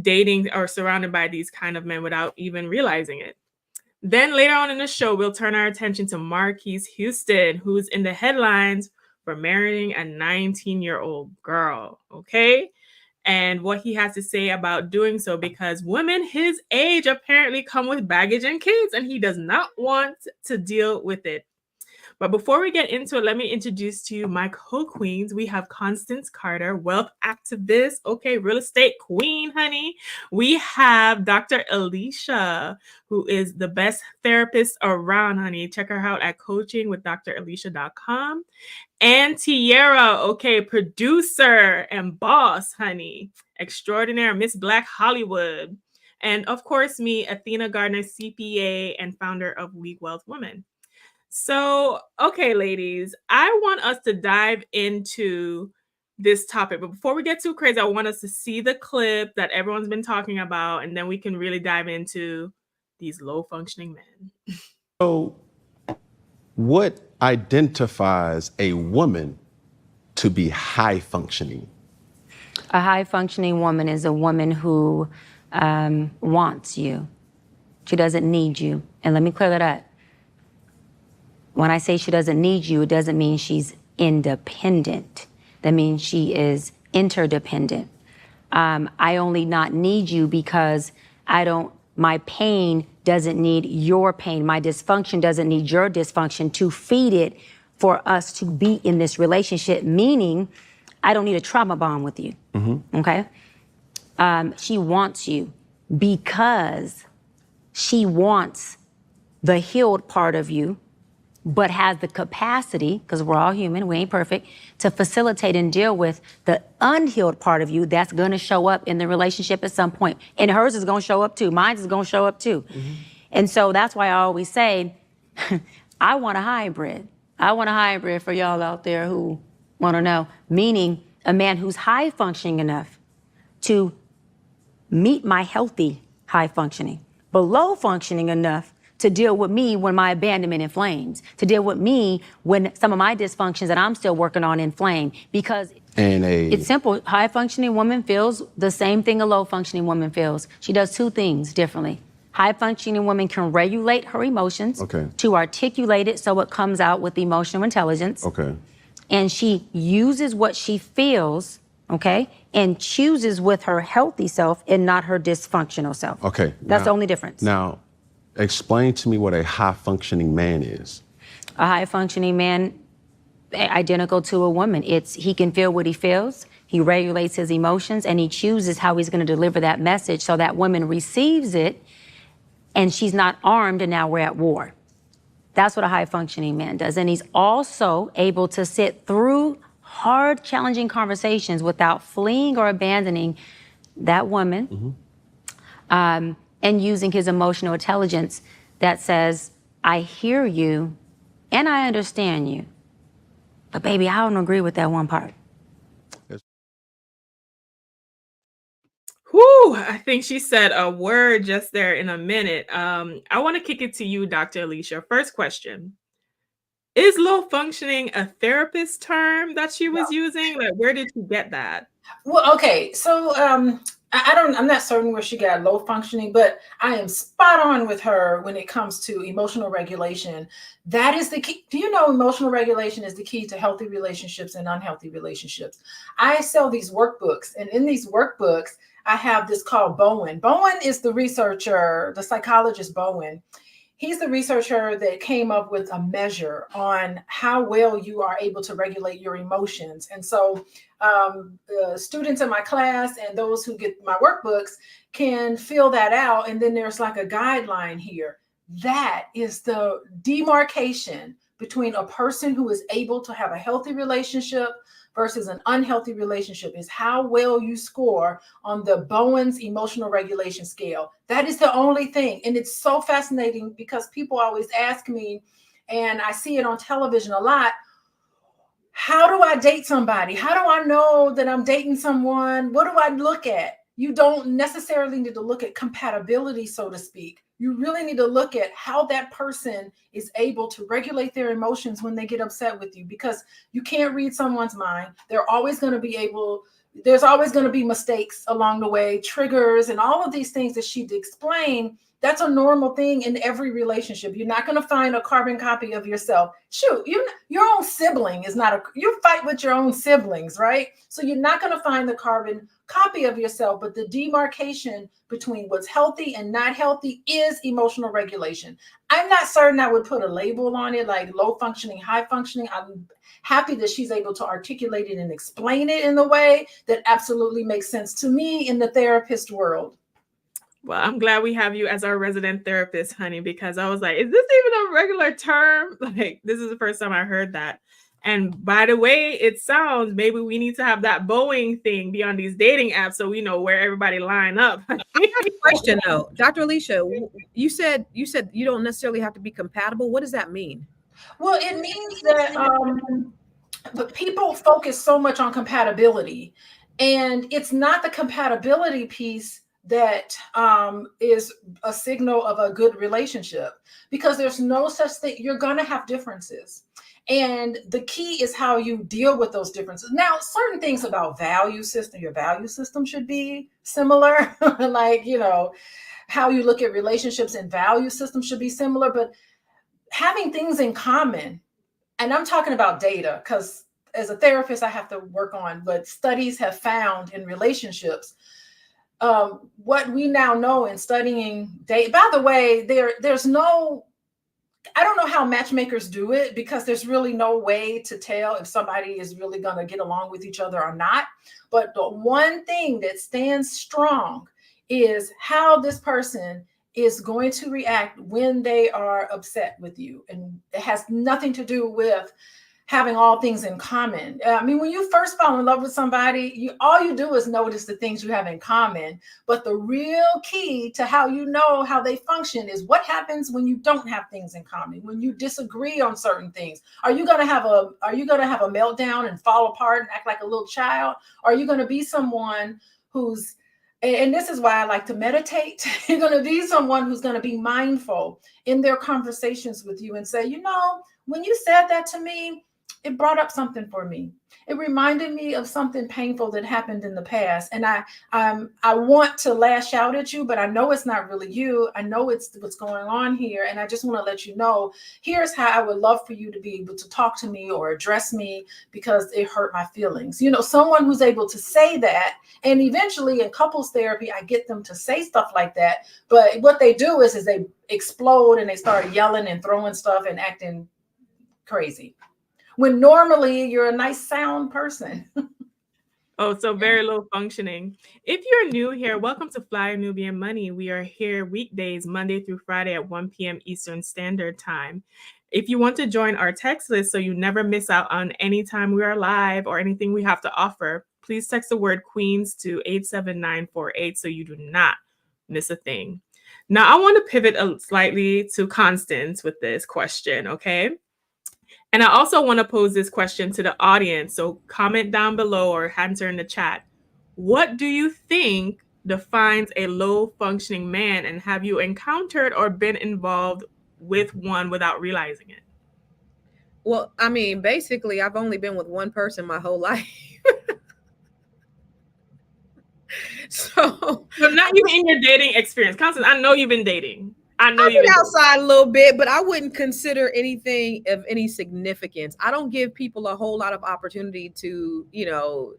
dating or surrounded by these kind of men without even realizing it. Then later on in the show, we'll turn our attention to Marques Houston, who's in the headlines for marrying a 19-year-old girl. Okay. And what he has to say about doing so, because women his age apparently come with baggage and kids, and he does not want to deal with it. But before we get into it, let me introduce to you my co-queens. We have Constance Carter, wealth activist, okay, real estate queen, honey. We have Dr. Alicia, who is the best therapist around, honey. Check her out at coachingwithdralicia.com. And Tierra, okay, producer and boss, honey. Extraordinaire Miss Black Hollywood. And of course, me, Athena Gardner, CPA and founder of Weak Wealth Women. So, okay, ladies, I want us to dive into this topic. But before we get too crazy, I want us to see the clip that everyone's been talking about, and then we can really dive into these low functioning men. So, what identifies a woman to be high functioning? A high functioning woman is a woman who wants you. She doesn't need you. And let me clear that up. When I say she doesn't need you, it doesn't mean she's independent. That means she is interdependent. I only not need you because my pain doesn't need your pain. My dysfunction doesn't need your dysfunction to feed it for us to be in this relationship, meaning I don't need a trauma bond with you, okay? She wants you because she wants the healed part of you, but has the capacity, because we're all human, we ain't perfect, to facilitate and deal with the unhealed part of you that's gonna show up in the relationship at some point. And hers is gonna show up too, mine is gonna show up too. And so that's why I always say, I want a hybrid. I want a hybrid for y'all out there who wanna know, meaning a man who's high functioning enough to meet my healthy high functioning, but low functioning enough to deal with me when my abandonment inflames, to deal with me when some of my dysfunctions that I'm still working on inflame. Because it's simple. High functioning woman feels the same thing a low functioning woman feels. She does two things differently. High functioning woman can regulate her emotions to articulate it so it comes out with emotional intelligence. And she uses what she feels, and chooses with her healthy self and not her dysfunctional self. That's the only difference. Now, explain to me what a high-functioning man is. A high-functioning man, identical to a woman. He can feel what he feels, he regulates his emotions, and he chooses how he's going to deliver that message so that woman receives it, and she's not armed, and now we're at war. That's what a high-functioning man does. And he's also able to sit through hard, challenging conversations without fleeing or abandoning that woman. And using his emotional intelligence that says, I hear you and I understand you, but baby, I don't agree with that one part. Whew, I think she said a word just there in a minute. I want to kick it to you, Dr. Alicia. First question. Is low functioning a therapist term that she was using? Like, where did you get that? Well, okay, so I'm not certain where she got low functioning, but I am spot on with her when it comes to emotional regulation. That is the key. Do you know emotional regulation is the key to healthy relationships and unhealthy relationships? I sell these workbooks, and in these workbooks, I have this called Bowen. Bowen is the researcher, the psychologist Bowen. He's the researcher that came up with a measure on how well you are able to regulate your emotions. And so students in my class and those who get my workbooks can fill that out. And then there's like a guideline here. That is the demarcation between a person who is able to have a healthy relationship versus an unhealthy relationship is how well you score on the Bowen's emotional regulation scale. That is the only thing. And it's so fascinating because people always ask me, and I see it on television a lot, how do I date somebody? How do I know that I'm dating someone? What do I look at? You don't necessarily need to look at compatibility, so to speak. You really need to look at how that person is able to regulate their emotions when they get upset with you, because you can't read someone's mind. They're always going to be able there's always going to be mistakes along the way, triggers, and all of these things that she'd explain. That's a normal thing in every relationship. You're not going to find a carbon copy of yourself. Shoot, your own sibling is not you fight with your own siblings, right? So you're not going to find the carbon copy of yourself, but the demarcation between what's healthy and not healthy is emotional regulation. I'm not certain I would put a label on it like low functioning, high functioning. I'm happy that she's able to articulate it and explain it in the way that absolutely makes sense to me in the therapist world. Well, I'm glad we have you as our resident therapist, honey, because I was like, is this even a regular term? Like, this is the first time I heard that. And by the way it sounds, maybe we need to have that Boeing thing be on these dating apps so we know where everybody line up. Question though, Dr. Alicia, you said you don't necessarily have to be compatible. What does that mean? Well, it means that but people focus so much on compatibility, and it's not the compatibility piece that is a signal of a good relationship, because there's no such thing. You're going to have differences. And the key is how you deal with those differences. Now, certain things about value system, your value system should be similar. Like, how you look at relationships and value systems should be similar, but having things in common, and I'm talking about data, because as a therapist, I have to work on what studies have found in relationships. What we now know in studying data, by the way, there's no, I don't know how matchmakers do it, because there's really no way to tell if somebody is really going to get along with each other or not. But the one thing that stands strong is how this person is going to react when they are upset with you. And it has nothing to do with having all things in common. I mean, when you first fall in love with somebody, all you do is notice the things you have in common. But the real key to how you know how they function is what happens when you don't have things in common, when you disagree on certain things. Are you going to have a meltdown and fall apart and act like a little child? Or are you going to be someone who's, and this is why I like to meditate, you're going to be someone who's going to be mindful in their conversations with you and say, when you said that to me, it brought up something for me. It reminded me of something painful that happened in the past. And I want to lash out at you, but I know it's not really you. I know it's what's going on here. And I just want to let you know, here's how I would love for you to be able to talk to me or address me, because it hurt my feelings. Someone who's able to say that. And eventually in couples therapy, I get them to say stuff like that. But what they do is they explode and they start yelling and throwing stuff and acting crazy, when normally you're a nice sound person. Oh, so very low functioning. If you're new here, welcome to Flyer Nubian Money. We are here weekdays, Monday through Friday at 1 p.m. Eastern Standard Time. If you want to join our text list so you never miss out on any time we are live or anything we have to offer, please text the word Queens to 87948 so you do not miss a thing. Now, I want to pivot slightly to Constance with this question, okay? And I also want to pose this question to the audience. So comment down below or answer in the chat. What do you think defines a low functioning man? And have you encountered or been involved with one without realizing it? Well, I mean, basically, I've only been with one person my whole life. So not even in your dating experience. Constance, I know you've been dating. I know you've been outside a little bit, but I wouldn't consider anything of any significance. I don't give people a whole lot of opportunity to,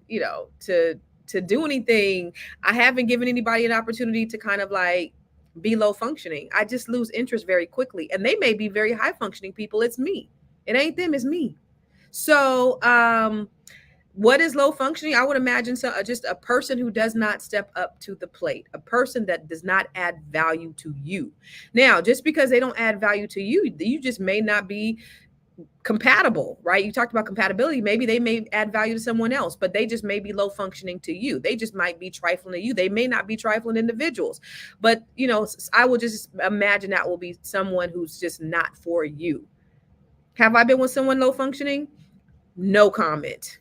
to do anything. I haven't given anybody an opportunity to kind of like be low functioning. I just lose interest very quickly. And they may be very high functioning people. It's me. It ain't them, it's me. So, what is low functioning? I would imagine just a person who does not step up to the plate, a person that does not add value to you. Now, just because they don't add value to you, you just may not be compatible, right? You talked about compatibility. Maybe they may add value to someone else, but they just may be low functioning to you. They just might be trifling to you. They may not be trifling individuals, but I will just imagine that will be someone who's just not for you. Have I been with someone low functioning? No comment.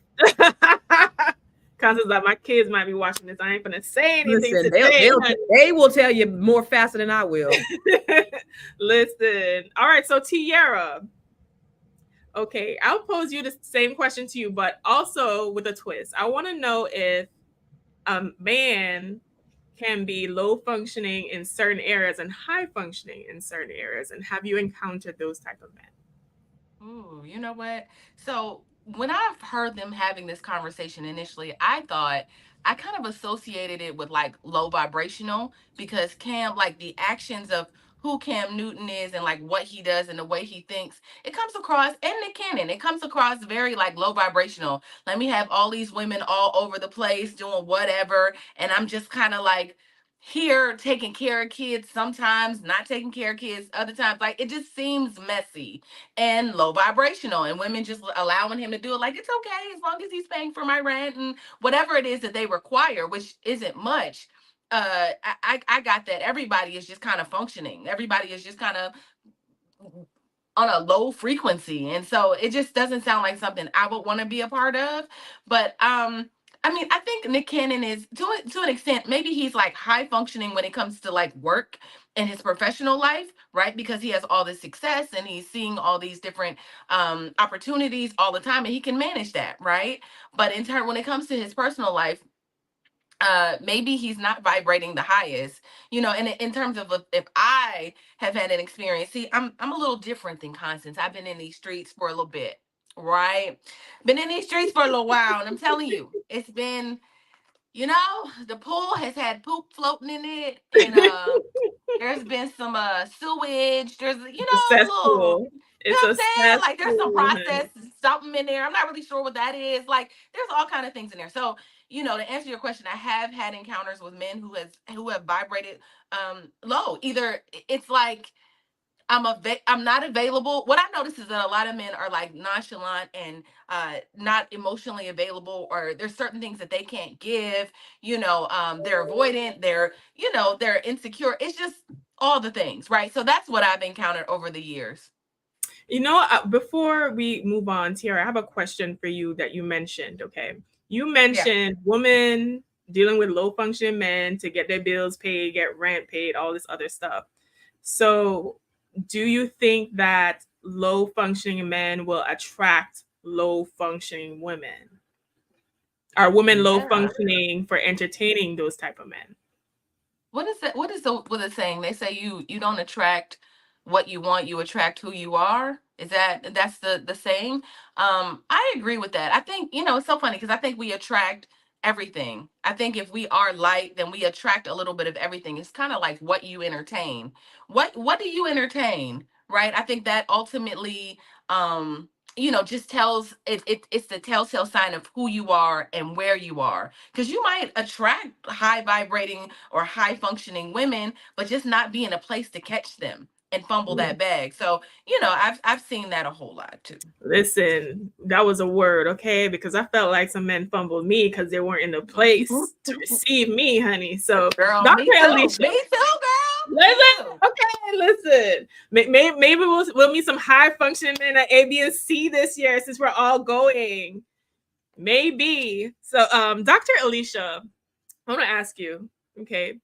Constance, like, my kids might be watching this. I ain't gonna say anything. Listen, they will tell you more faster than I will. Listen. All right, so Tiara. Okay, I'll pose you the same question to you, but also with a twist. I want to know if a man can be low functioning in certain areas and high functioning in certain areas? And have you encountered those type of men? Ooh, you know what? So when I've heard them having this conversation initially, I thought I kind of associated it with like low vibrational because Cam, like the actions of who Cam Newton is and like what he does and the way he thinks, it comes across, and Nick Cannon, it comes across very like low vibrational. Let me have all these women all over the place doing whatever. And I'm just kind of like here taking care of kids, sometimes not taking care of kids, other times. Like it just seems messy and low vibrational, and women just allowing him to do it like it's okay as long as he's paying for my rent and whatever it is that they require, which isn't much. I got that everybody is just kind of functioning, everybody is just kind of on a low frequency, and so it just doesn't sound like something I would want to be a part of. But I mean, I think Nick Cannon is to an extent, maybe he's like high functioning when it comes to like work in his professional life, right? Because he has all this success and he's seeing all these different opportunities all the time, and he can manage that, right? But in turn, when it comes to his personal life, maybe he's not vibrating the highest, you know. And in terms of if I have had an experience, see, I'm a little different than Constance. I've been in these streets for a little bit, right? Been in these streets for a little while, and I'm telling you, it's been, you know, the pool has had poop floating in it, and there's been some sewage. There's, you The know, a little, cesspool. you know It's what a I'm saying? Like there's some cesspool, process, honey. something in there. I'm not really sure what that is. Like there's all kind of things in there. So, you know, to answer your question, I have had encounters with men who have vibrated low. Either it's like I'm not available. What I notice is that a lot of men are like nonchalant and not emotionally available, or there's certain things that they can't give. You know, they're avoidant. They're, you know, they're insecure. It's just all the things, right? So that's what I've encountered over the years. You know, before we move on, Tiara, I have a question for you that you mentioned. Okay. You Yeah. mentioned women dealing with low functioning men to get their bills paid, get rent paid, all this other stuff. So, do you think that low functioning men will attract low functioning women? Are women low Yeah. functioning for entertaining those type of men? What is that? What is saying? They say you don't attract what you want, you attract who you are. Is that's the saying? I agree with that. I think, you know, it's so funny because I think we attract everything. I think if we are light, then we attract a little bit of everything. It's kind of like what you entertain. What do you entertain? Right? I think that ultimately you know, just tells it's the telltale sign of who you are and where you are, because you might attract high vibrating or high functioning women, but just not be in a place to catch them and fumble that bag. So, you know, I've seen that a whole lot too. Listen, that was a word, okay? Because I felt like some men fumbled me because they weren't in the place to receive me, honey. So, Girl, Dr. me too. Alicia, Me too, girl. Me listen, too. okay, listen. Maybe we'll meet some high functioning men at A, B, and C this year since we're all going. Maybe. So, Dr. Alicia, I want to ask you, okay,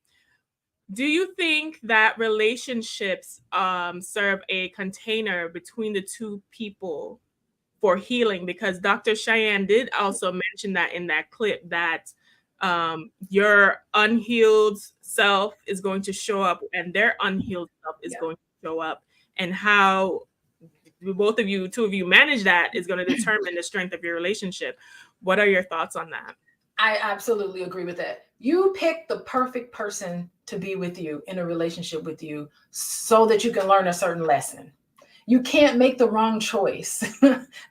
do you think that relationships serve a container between the two people for healing? Because Dr. Cheyenne did also mention that in that clip that your unhealed self is going to show up and their unhealed self is Yeah. going to show up, and how both of you, two of you, manage that is going to determine the strength of your relationship. What are your thoughts on that? I absolutely agree with that. You pick the perfect person to be with you in a relationship with you so that you can learn a certain lesson. You can't make the wrong choice.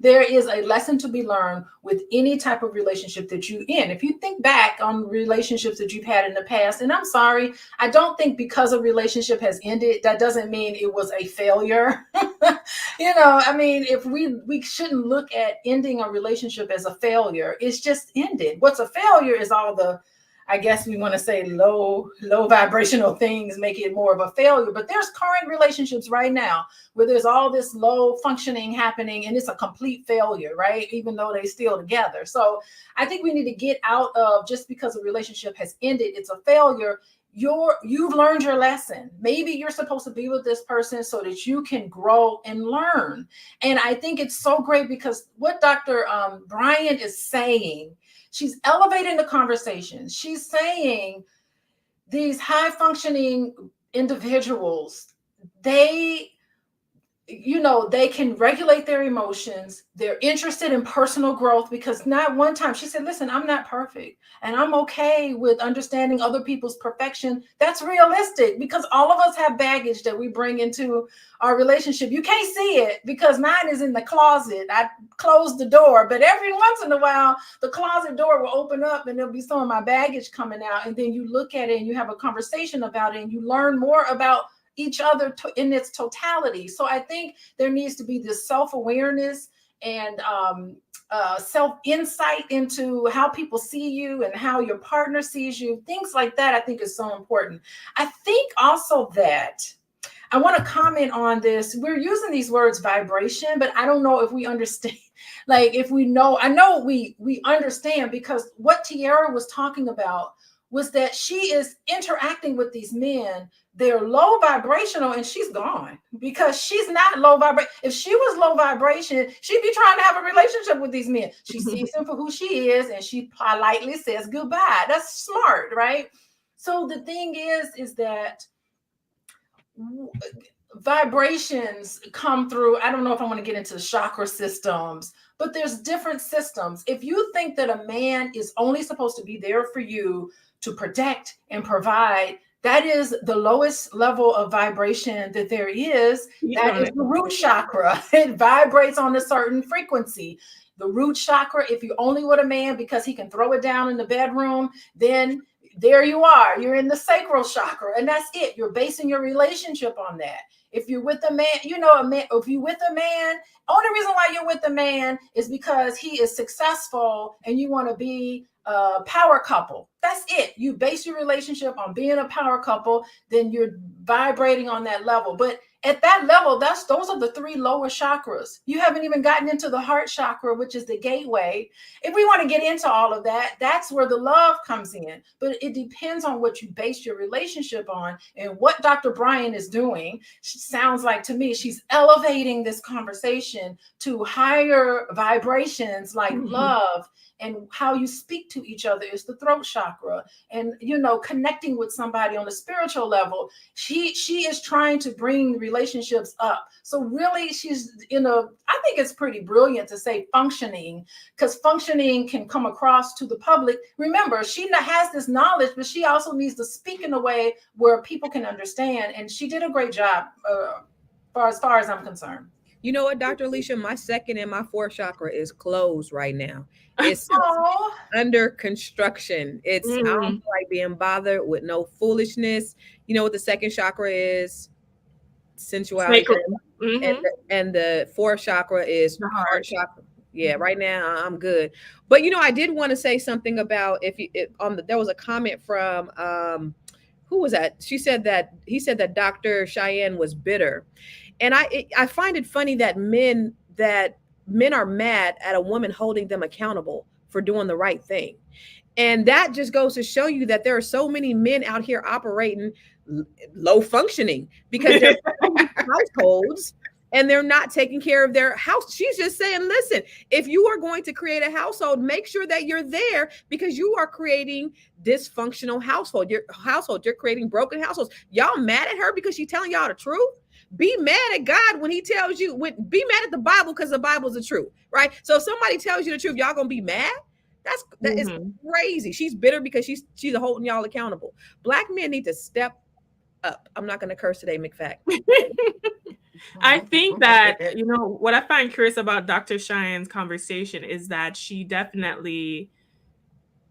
There is a lesson to be learned with any type of relationship that you in. If you think back on relationships that you've had in the past, and I'm sorry, I don't think because a relationship has ended, that doesn't mean it was a failure. You know, I mean, if we shouldn't look at ending a relationship as a failure. It's just ended. What's a failure is all the, I guess we want to say, low vibrational things make it more of a failure. But there's current relationships right now where there's all this low functioning happening and it's a complete failure, right? Even though they still together. So I think we need to get out of just because a relationship has ended, it's a failure. You've learned your lesson. Maybe you're supposed to be with this person so that you can grow and learn. And I think it's so great because what Dr. Bryant is saying, She's elevating the conversation. She's saying these high functioning individuals, they they can regulate their emotions. They're interested in personal growth, because not one time she said, listen, I'm not perfect and I'm okay with understanding other people's perfection. That's realistic, because all of us have baggage that we bring into our relationship. You can't see it because mine is in the closet. I closed the door, but every once in a while, the closet door will open up and there'll be some of my baggage coming out. And then you look at it and you have a conversation about it and you learn more about each other in its totality. So I think there needs to be this self-awareness and self-insight into how people see you and how your partner sees you. Things like that I think is so important. I think also that I want to comment on this. We're using these words vibration, but I don't know if we understand. Like, if we know, I know we understand, because what Tiara was talking about was that she is interacting with these men. They're low vibrational and she's gone, because she's not low vibration. If she was low vibration, she'd be trying to have a relationship with these men. She sees them for who she is and she politely says goodbye. That's smart, right? So the thing is that vibrations come through. I don't know if I want to get into the chakra systems, but there's different systems. If you think that a man is only supposed to be there for you to protect and provide, that is the lowest level of vibration that there is. That is the root chakra. It vibrates on a certain frequency. The root chakra, if you're only with a man because he can throw it down in the bedroom, then there you are. You're in the sacral chakra, and that's it. You're basing your relationship on that. If you're with a man, if you're with a man, only reason why you're with a man is because he is successful and you want to be a power couple. That's it. You base your relationship on being a power couple, then you're vibrating on that level. But at that level, those are the three lower chakras. You haven't even gotten into the heart chakra, which is the gateway. If we want to get into all of that, that's where the love comes in. But it depends on what you base your relationship on. And what Dr. Bryan is doing, sounds like to me, she's elevating this conversation to higher vibrations like love, and how you speak to each other is the throat chakra. And connecting with somebody on a spiritual level, she is trying to bring relationships up. So really, she's I think it's pretty brilliant to say functioning, because functioning can come across to the public. Remember, she has this knowledge, but she also needs to speak in a way where people can understand. And she did a great job, as far as I'm concerned. You know what, Dr. Alicia, my second and my fourth chakra is closed right now. It's under construction. I don't feel like being bothered with no foolishness. You know what the second chakra is? Sensuality. And the fourth chakra is the heart chakra. Yeah, right now I'm good. But I did want to say something about there was a comment from who was that? He said that Dr. Cheyenne was bitter. And I find it funny that men are mad at a woman holding them accountable for doing the right thing. And that just goes to show you that there are so many men out here operating low functioning because they're households and they're not taking care of their house. She's just saying, listen, if you are going to create a household, make sure that you're there, because you are creating dysfunctional household. You're creating broken households. Y'all mad at her because she's telling y'all the truth? Be mad at God when he tells you, be mad at the Bible because the Bible's the truth, right? So if somebody tells you the truth, y'all gonna be mad? That is crazy. She's bitter because she's holding y'all accountable. Black men need to step up. I'm not gonna curse today, McFack. I think that, what I find curious about Dr. Cheyenne's conversation is that she definitely,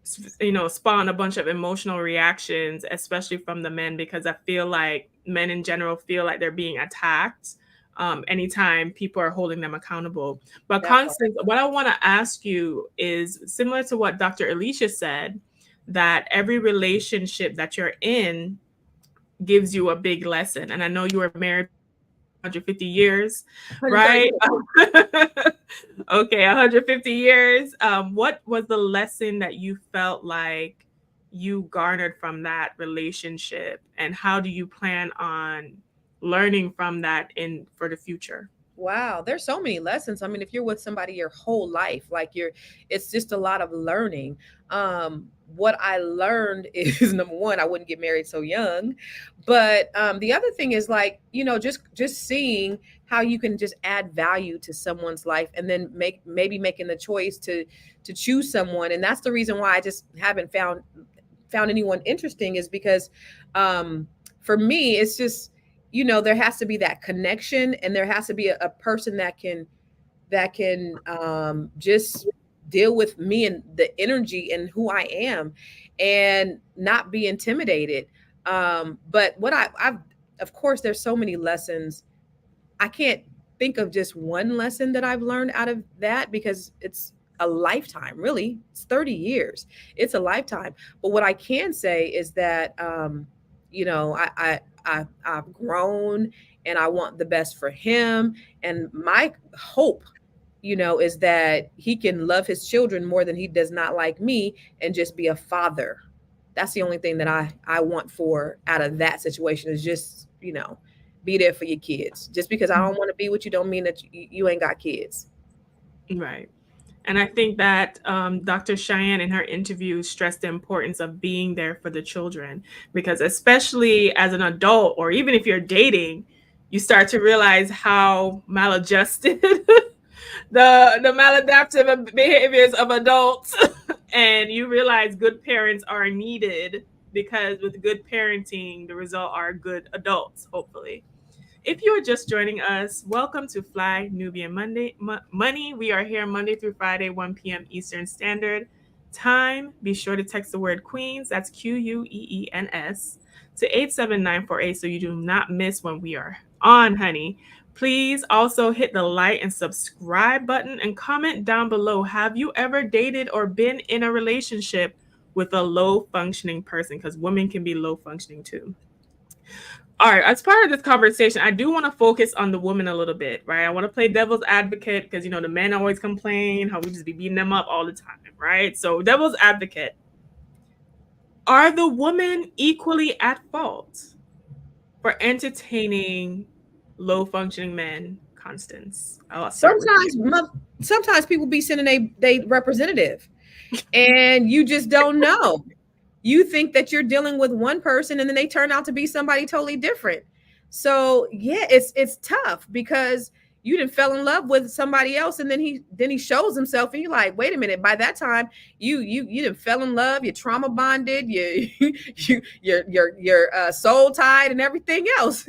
spawned a bunch of emotional reactions, especially from the men, because I feel like men in general feel like they're being attacked anytime people are holding them accountable. But Constance, what I want to ask you is similar to what Dr. Alicia said, that every relationship that you're in gives you a big lesson. And I know you were married 150 years, right? Okay, 150 years. What was the lesson that you felt like you garnered from that relationship, and how do you plan on learning from that for the future? Wow, there's so many lessons. I mean, if you're with somebody your whole life, like it's just a lot of learning. What I learned is number one, I wouldn't get married so young. But the other thing is like, just seeing how you can just add value to someone's life and then maybe making the choice to choose someone. And that's the reason why I just haven't found anyone interesting is because for me, it's just there has to be that connection and there has to be a person that can just deal with me and the energy and who I am and not be intimidated. But what I've of course there's so many lessons. I can't think of just one lesson that I've learned out of that because it's a lifetime, really. It's 30 years. It's a lifetime. But what I can say is that you know, I've grown and I want the best for him. And my hope, is that he can love his children more than he does not like me and just be a father. That's the only thing that I want for out of that situation is just, be there for your kids. Just because I don't want to be with you don't mean that you ain't got kids. Right. And I think that Dr. Cheyenne in her interview stressed the importance of being there for the children because, especially as an adult, or even if you're dating, you start to realize how maladjusted the maladaptive behaviors of adults, and you realize good parents are needed because with good parenting, the result are good adults, hopefully. If you are just joining us, welcome to Fly Nubian Money. We are here Monday through Friday, 1 p.m. Eastern Standard Time. Be sure to text the word Queens, that's Queens, to 87948 so you do not miss when we are on, honey. Please also hit the like and subscribe button and comment down below. Have you ever dated or been in a relationship with a low functioning person? Because women can be low functioning too. All right, as part of this conversation, I do want to focus on the woman a little bit, right? I want to play devil's advocate because, the men always complain how we just be beating them up all the time, right? So, devil's advocate, are the women equally at fault for entertaining low functioning men? Constance, I'll start with you. Sometimes people be sending they representative and you just don't know. You think that you're dealing with one person and then they turn out to be somebody totally different. So yeah, it's tough because you didn't fell in love with somebody else and then he shows himself and you're like, wait a minute, by that time you didn't fell in love, you're trauma bonded, you're soul tied and everything else.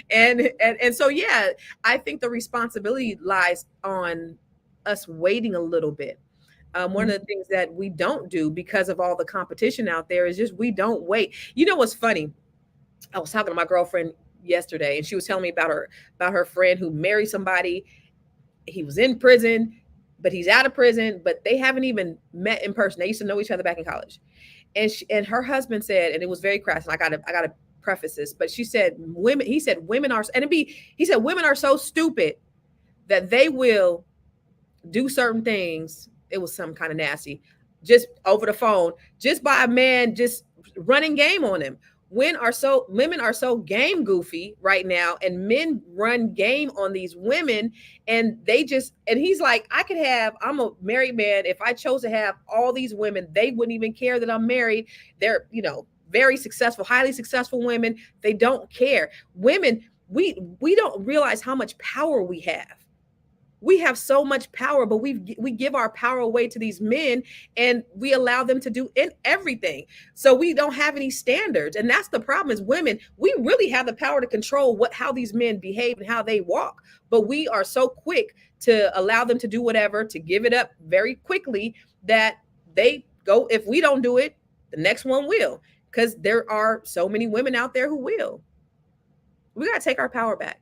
and so yeah, I think the responsibility lies on us waiting a little bit. One of the things that we don't do because of all the competition out there is just we don't wait. You know what's funny? I was talking to my girlfriend yesterday, and she was telling me about her friend who married somebody. He was in prison, but he's out of prison, but they haven't even met in person. They used to know each other back in college, and her husband said, and it was very crass. And I gotta preface this, but she said women. He said women are, and he said women are so stupid that they will do certain things. It was some kind of nasty, just over the phone, just by a man just running game on him. Women are so game goofy right now, and men run game on these women, and he's like, I'm a married man. If I chose to have all these women, they wouldn't even care that I'm married. They're, very successful, highly successful women. They don't care. Women, we don't realize how much power we have. We have so much power, but we give our power away to these men, and we allow them to do everything. So we don't have any standards, and that's the problem. Is women, we really have the power to control how these men behave and how they walk, but we are so quick to allow them to do whatever, to give it up very quickly, that they go. If we don't do it, the next one will, because there are so many women out there who will. We got to take our power back.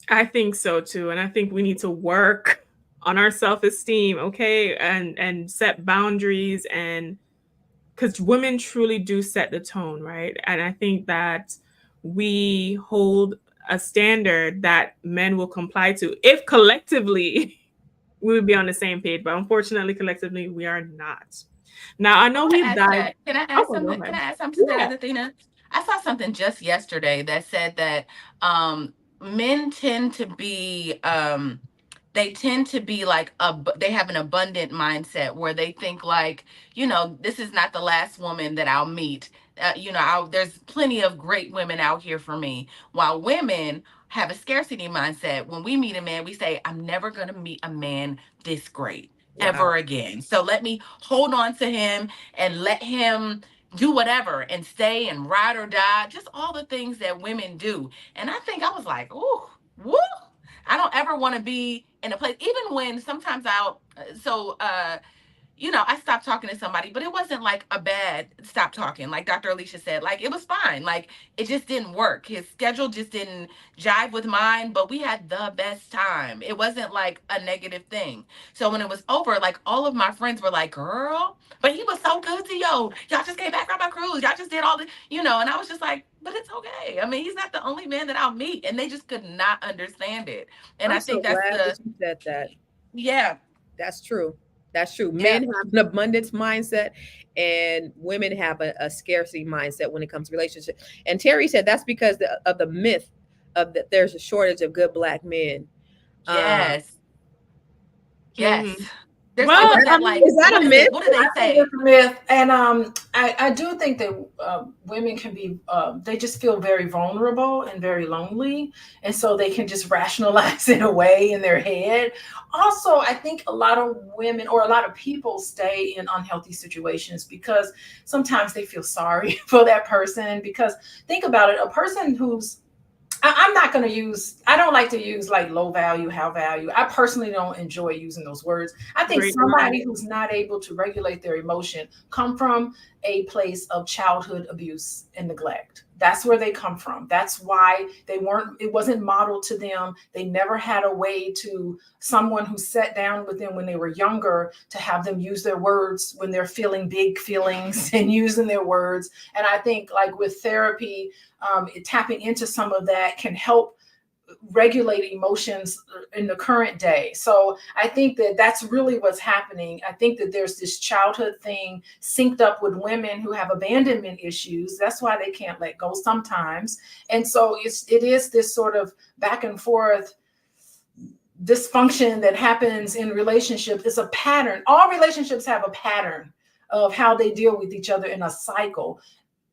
I think so too, and I think we need to work on our self-esteem, okay, and set boundaries, and because women truly do set the tone, right? And I think that we hold a standard that men will comply to if collectively we would be on the same page, but unfortunately, collectively, we are not. Now, I know we've dived. Can I ask Oh, go something? Can ahead. I ask something to Yeah. that, Athena? I saw something just yesterday that said that men tend to be they tend to be like they have an abundant mindset where they think like, this is not the last woman that I'll meet. There's plenty of great women out here for me. While women have a scarcity mindset. When we meet a man, we say, I'm never going to meet a man this great Wow. ever again. So let me hold on to him and let him do whatever and stay and ride or die, just all the things that women do. And I think I was like, ooh, woo. I don't ever want to be in a place, even when sometimes I stopped talking to somebody, but it wasn't like a bad stop talking. Like Dr. Alicia said, like it was fine. Like it just didn't work. His schedule just didn't jive with mine, but we had the best time. It wasn't like a negative thing. So when it was over, like all of my friends were like, girl, but he was so good to you. Y'all just came back from a cruise. Y'all just did all this, and I was just like, but it's okay. I mean, he's not the only man that I'll meet. And they just could not understand it. And I'm I think so that's glad that you said that. yeah. That's true. That's true. Yeah. Men have an abundance mindset and women have a scarcity mindset when it comes to relationships. And Terry said that's because of the myth of that there's a shortage of good black men. Yes. Yes. Mhm. There's Well, always that like, is that what a is myth? it? What do they I think say? it's a myth, and I do think that women can be they just feel very vulnerable and very lonely, and so they can just rationalize it away in their head. Also, I think a lot of women or a lot of people stay in unhealthy situations because sometimes they feel sorry for that person. Because think about it, a person who's I'm not going to use, I don't like to use like low value, high value. I personally don't enjoy using those words. I think great one. somebody who's not able to regulate their emotion come from a place of childhood abuse and neglect. That's where they come from. That's why it wasn't modeled to them. They never had a way to someone who sat down with them when they were younger to have them use their words when they're feeling big feelings and using their words. And I think like with therapy, tapping into some of that can help regulate emotions in the current day. So I think that that's really what's happening. I think that there's this childhood thing synced up with women who have abandonment issues. That's why they can't let go sometimes. And so it is this sort of back and forth dysfunction that happens in relationships. It's a pattern. All relationships have a pattern of how they deal with each other in a cycle.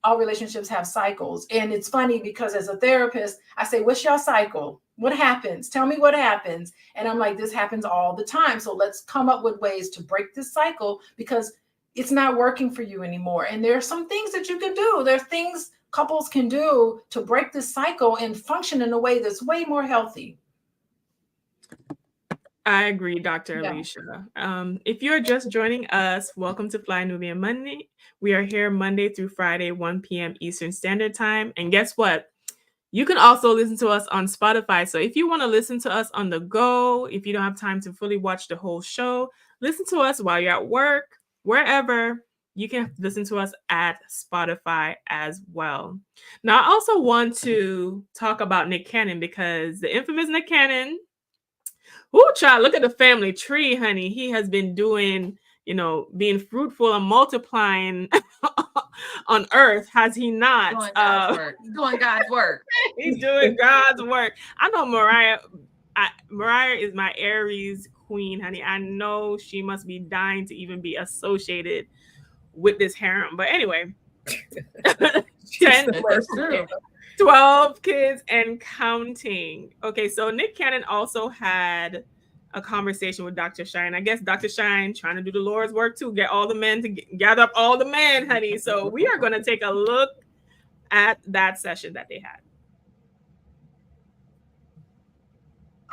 All relationships have cycles. And it's funny because as a therapist, I say, what's your cycle? What happens? Tell me what happens. And I'm like, this happens all the time. So let's come up with ways to break this cycle because it's not working for you anymore. And there are some things that you can do. There are things couples can do to break this cycle and function in a way that's way more healthy. I agree, Dr. Yeah. Alicia. If you're just joining us, welcome to Fly Nubian Monday. We are here Monday through Friday, 1 p.m. Eastern Standard Time. And guess what? You can also listen to us on Spotify. So if you want to listen to us on the go, if you don't have time to fully watch the whole show, listen to us while you're at work, wherever. You can listen to us at Spotify as well. Now, I also want to talk about Nick Cannon because the infamous Nick Cannon, ooh, child, look at the family tree, honey. He has been doing, being fruitful and multiplying on earth, has he not? Doing God's work. Doing God's work. He's doing God's work. I know Mariah is my Aries queen, honey. I know she must be dying to even be associated with this harem. But anyway, 12 kids and counting. Okay, so Nick Cannon also had a conversation with Dr. Shine. I guess Dr. Shine trying to do the Lord's work too, get all the men to gather up all the men, honey. So we are going to take a look at that session that they had.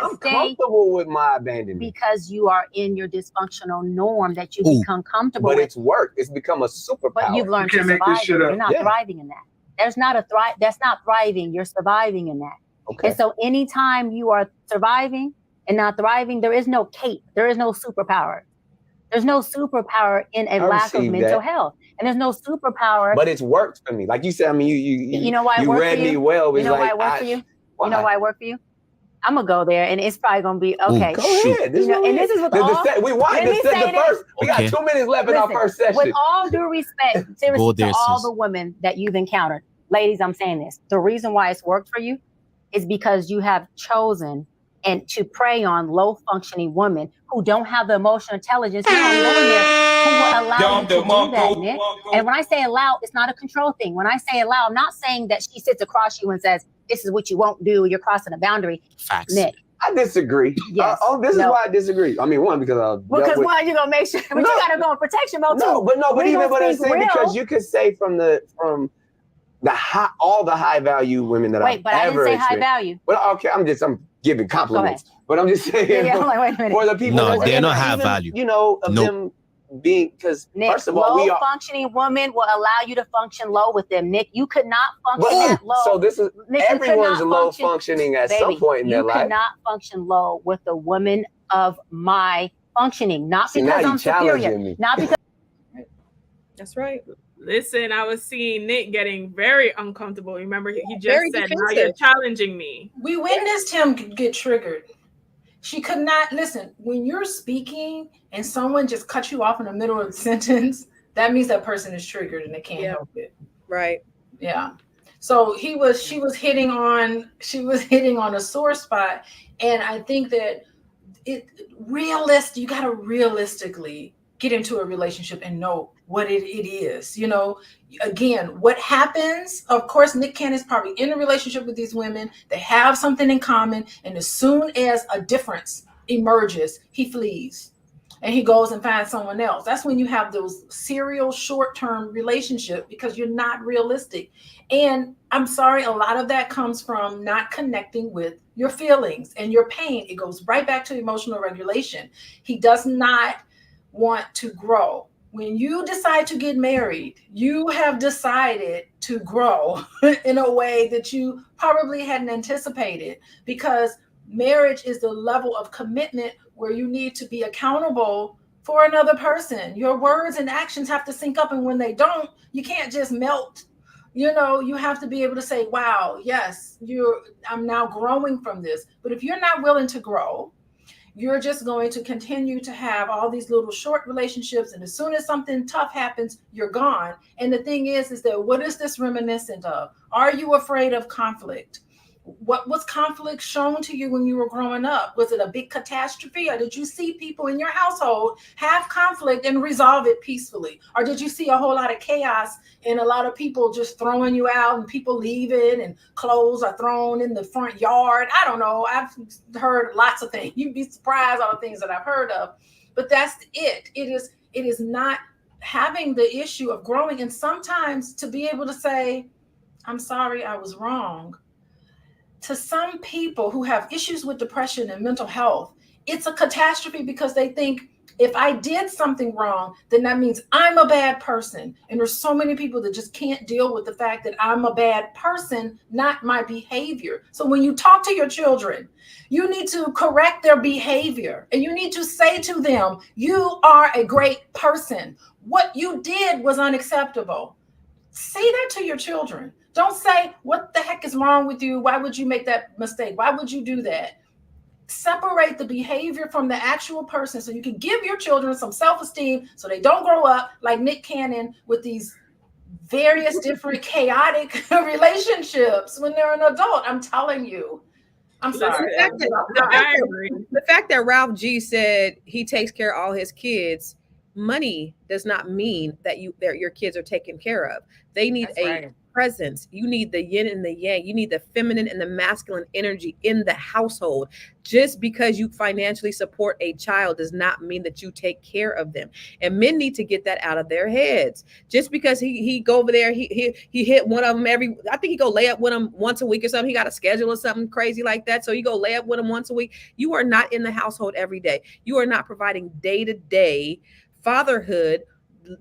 I'm comfortable with my abandonment. Because you are in your dysfunctional norm that you become comfortable but with. it's work. It's become a superpower. But you've learned to survive. You're not thriving in that. There's not that's not thriving. You're surviving in that. Okay. And so anytime you are surviving and not thriving, there is no cape. There is no superpower. There's no superpower in a lack of mental health. And there's no superpower. But it's worked for me. Like you said, I mean, you know why it you worked read for you? me well. You know why it worked for you? Why? You know why it worked for you? I'm gonna go there, and it's probably gonna be okay. Ooh, go ahead. This is what we watched. The first. We got 2 minutes left in our first session. With all due respect, seriously, to all the women that you've encountered, ladies, I'm saying this: the reason why it's worked for you is because you have chosen and to prey on low functioning women who don't have the emotional intelligence who will allow you to do that, Nick. And when I say allow, it's not a control thing. When I say allow, I'm not saying that she sits across you and says, this is what you won't do, you're crossing a boundary. Facts. Nick. I disagree. Yes. This is why I disagree. I mean, one, because one, you're gonna make sure, but you gotta go in protection mode too. But I'm saying because you could say from the high, all the high value women that I've ever I didn't say high value. Well, okay, I'm giving compliments, but I'm just saying I'm like, wait a minute. for the people. No, they're not high value. You know, of them being, because first of all, low functioning woman will allow you to function low with them. Nick, you could not function that low. So this is Nick, everyone's low functioning at some point in their life. You cannot function low with a woman of my functioning, not because I'm superior, not because. That's right. Listen, I was seeing Nick getting very uncomfortable. Remember, he just said, defensive. now you're challenging me. We witnessed him get triggered. She could not listen. When you're speaking and someone just cuts you off in the middle of the sentence, that means that person is triggered and they can't help it. Right. Yeah. So she was hitting on a sore spot. And I think that you got to realistically get into a relationship and know what it is. You know, again, what happens, of course, Nick Cannon's probably in a relationship with these women. They have something in common. And as soon as a difference emerges, he flees and he goes and finds someone else. That's when you have those serial short-term relationships because you're not realistic. And I'm sorry, a lot of that comes from not connecting with your feelings and your pain. It goes right back to emotional regulation. He does not want to grow. When you decide to get married, you have decided to grow in a way that you probably hadn't anticipated, because marriage is the level of commitment where you need to be accountable for another person. Your words and actions have to sync up, and when they don't, you can't just melt. You know, you have to be able to say, wow, yes, I'm now growing from this. But if you're not willing to grow, you're just going to continue to have all these little short relationships. And as soon as something tough happens, you're gone. And the thing is that what is this reminiscent of? Are you afraid of conflict? What was conflict shown to you when you were growing up? Was it a big catastrophe, or did you see people in your household have conflict and resolve it peacefully? Or did you see a whole lot of chaos and a lot of people just throwing you out and people leaving and clothes are thrown in the front yard? I don't know. I've heard lots of things. You'd be surprised all the things that I've heard of. But that's it. It is not having the issue of growing. And sometimes to be able to say, I'm sorry, I was wrong. To some people who have issues with depression and mental health, it's a catastrophe because they think if I did something wrong, then that means I'm a bad person. And there's so many people that just can't deal with the fact that I'm a bad person, not my behavior. So when you talk to your children, you need to correct their behavior and you need to say to them, you are a great person. What you did was unacceptable. Say that to your children. Don't say, what the heck is wrong with you? Why would you make that mistake? Why would you do that? Separate the behavior from the actual person so you can give your children some self-esteem so they don't grow up like Nick Cannon with these various different chaotic relationships when they're an adult. I'm telling you. I'm sorry. The fact that Ralph G said he takes care of all his kids, money does not mean that your kids are taken care of. They need presence. You need the yin and the yang. You need the feminine and the masculine energy in the household. Just because you financially support a child does not mean that you take care of them. And men need to get that out of their heads. Just because he go over there, he hit one of them I think he go lay up with them once a week or something. He got a schedule or something crazy like that. So you go lay up with him once a week. You are not in the household every day. You are not providing day-to-day fatherhood,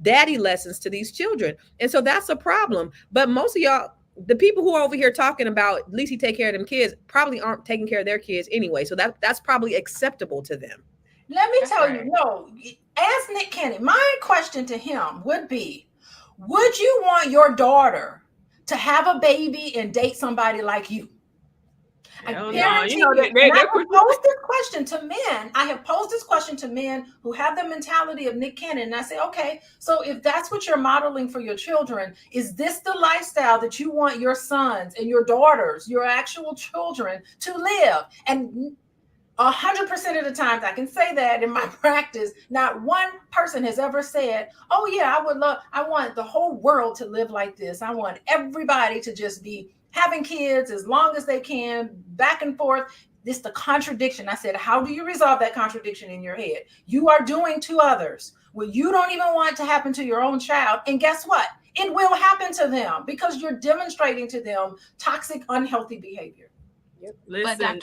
daddy lessons to these children. And so that's a problem. But most of y'all, the people who are over here talking about at least he take care of them kids, probably aren't taking care of their kids anyway. So that's probably acceptable to them. Let me tell you, no, as Nick Cannon, my question to him would be, would you want your daughter to have a baby and date somebody like you? I Hell no. guarantee You know, you. And I they have posed this question to men. I have posed this question to men who have the mentality of Nick Cannon. And I say, okay, so if that's what you're modeling for your children, is this the lifestyle that you want your sons and your daughters, your actual children, to live? And 100% of the times, I can say that in my practice, not one person has ever said, oh yeah, I want the whole world to live like this. I want everybody to just be having kids as long as they can, back and forth. This the contradiction. I said, how do you resolve that contradiction in your head? You are doing to others what you don't even want to happen to your own child. And guess what? It will happen to them because you're demonstrating to them toxic, unhealthy behavior. Listen,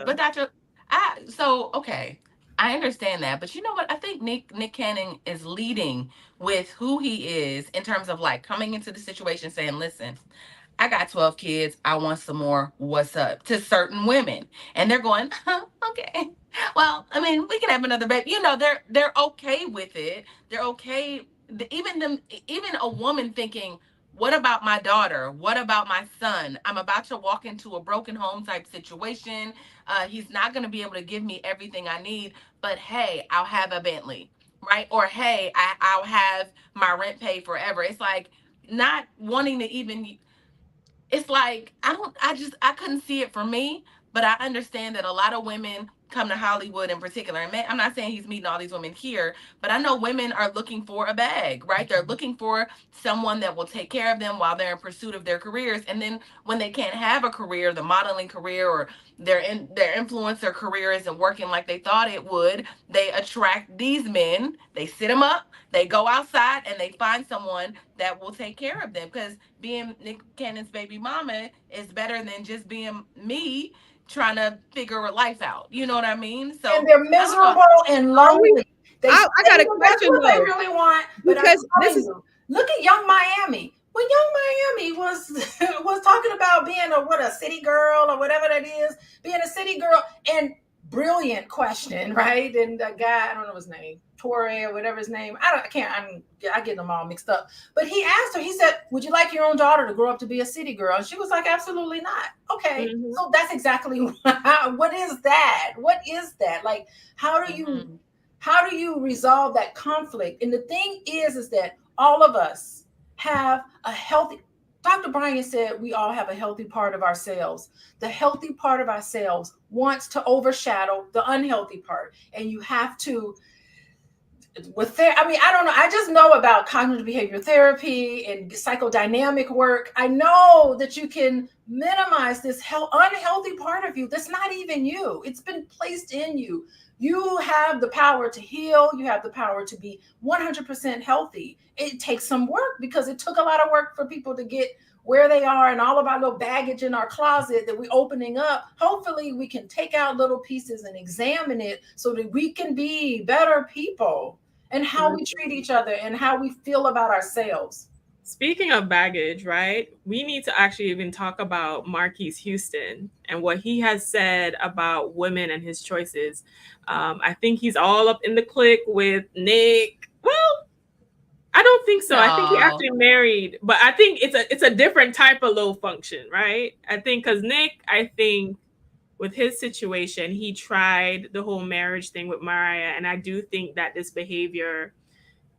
But Dr. Alicia, okay, I understand that, but you know what? I think Nick Cannon is leading with who he is in terms of like coming into the situation saying, listen, I got 12 kids. I want some more. What's up? To certain women. And they're going, okay. Well, I mean, we can have another baby. You know, they're okay with it. They're okay. Even a woman thinking, what about my daughter? What about my son? I'm about to walk into a broken home type situation. He's not going to be able to give me everything I need, but hey, I'll have a Bentley, right? Or hey, I'll have my rent paid forever. It's like not wanting to even, it's like I couldn't see it for me, but I understand that a lot of women come to Hollywood in particular. And I'm not saying he's meeting all these women here, but I know women are looking for a bag, right? They're looking for someone that will take care of them while they're in pursuit of their careers. And then when they can't have a career, the modeling career or their influencer career isn't working like they thought it would, they attract these men, they sit them up, they go outside and they find someone that will take care of them, because being Nick Cannon's baby mama is better than just being me trying to figure a life out. You know what I mean? So and they're miserable and lonely. I got a question though. They really want, but because this is look at Young Miami. When Young Miami was talking about being a city girl or whatever that is, being a city girl, and brilliant question, right? And the guy, I don't know his name, Torre or whatever his name. I get them all mixed up. But he asked her, he said, would you like your own daughter to grow up to be a city girl? And she was like, absolutely not. Okay. Mm-hmm. So that's exactly what is that? What is that? Like, how do you resolve that conflict? And the thing is that all of us have a healthy, Dr. Bryan said we all have a healthy part of ourselves. The healthy part of ourselves wants to overshadow the unhealthy part. And you have to, I don't know. I just know about cognitive behavior therapy and psychodynamic work. I know that you can minimize this unhealthy part of you. That's not even you. It's been placed in you. You have the power to heal. You have the power to be 100% healthy. It takes some work because it took a lot of work for people to get where they are, and all of our little baggage in our closet that we're opening up. Hopefully we can take out little pieces and examine it so that we can be better people and how we treat each other and how we feel about ourselves. Speaking of baggage, right? We need to actually even talk about Marques Houston and what he has said about women and his choices. I think he's all up in the clique with Nick. Well, I don't think so. No. I think he actually married, but I think it's a different type of low function, right? I think because Nick, I think with his situation, he tried the whole marriage thing with Mariah, and I do think that this behavior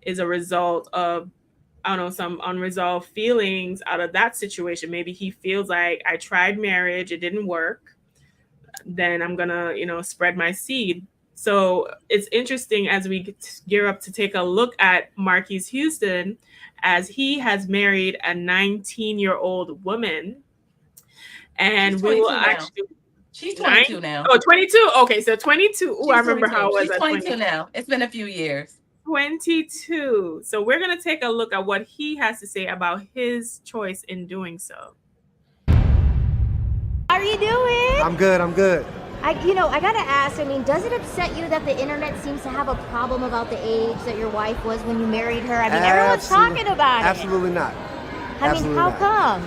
is a result of, I don't know, some unresolved feelings out of that situation. Maybe he feels like, I tried marriage, it didn't work, then I'm gonna, spread my seed. So it's interesting as we gear up to take a look at Marques Houston, as he has married a 19-year-old woman. And we will actually... She's 22 now. Oh, 22? Okay, so 22. Oh, I remember 22. How it was. She's 22 now. It's been a few years. 22. So we're going to take a look at what he has to say about his choice in doing so. How are you doing? I'm good. I gotta ask, does it upset you that the internet seems to have a problem about the age that your wife was when you married her? Everyone's talking about it. Absolutely not. How come?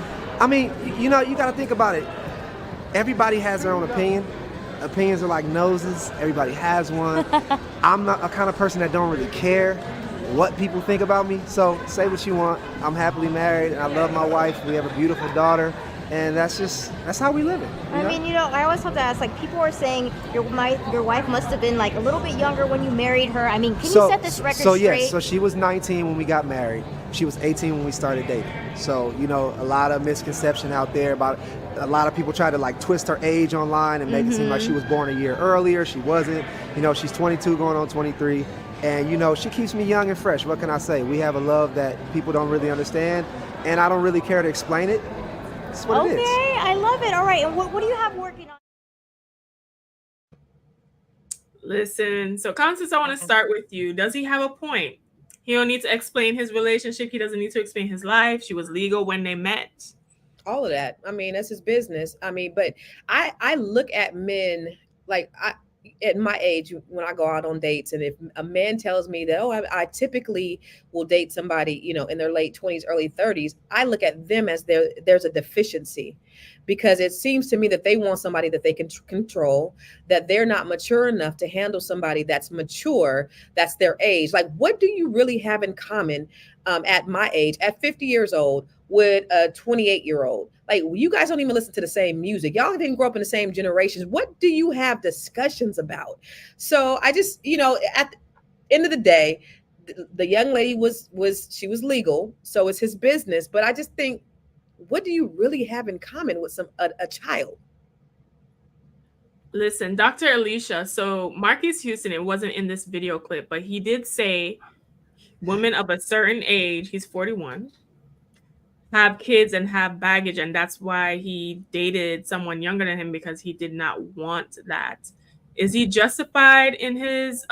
You gotta think about it. Everybody has their own opinion. Opinions are like noses. Everybody has one. I'm not a kind of person that don't really care what people think about me. So say what you want. I'm happily married and I love my wife. We have a beautiful daughter. and that's how we live it. I mean, I always have to ask, like, people are saying your wife must have been like a little bit younger when you married her. I mean, can you set this record straight? Yes, so she was 19 when we got married. She was 18 when we started dating. So, a lot of misconception out there about a lot of people try to like twist her age online and make it seem like she was born a year earlier. She wasn't. She's 22 going on 23. And, she keeps me young and fresh. What can I say? We have a love that people don't really understand, and I don't really care to explain it. It's what it is. Okay, I love it. All right, and what do you have working on? Listen, so Constance, I want to start with you. Does he have a point? He don't need to explain his relationship. He doesn't need to explain his life. She was legal when they met. All of that. I mean, that's his business. I mean, but I look at men like at my age when I go out on dates, and if a man tells me that, I typically will date somebody, in their late 20s, early 30s, I look at them as there's a deficiency, because it seems to me that they want somebody that they can control, that they're not mature enough to handle somebody that's mature, that's their age. Like, what do you really have in common at my age, at 50 years old, with a 28-year-old? Like, you guys don't even listen to the same music. Y'all didn't grow up in the same generations. What do you have discussions about? So I just, at the end of the day, the young lady was legal, so it's his business. But I just think, what do you really have in common with a child? Listen, Dr. Alicia, so Marques Houston, it wasn't in this video clip, but he did say women of a certain age, he's 41, have kids and have baggage, and that's why he dated someone younger than him, because he did not want that. Is he justified in his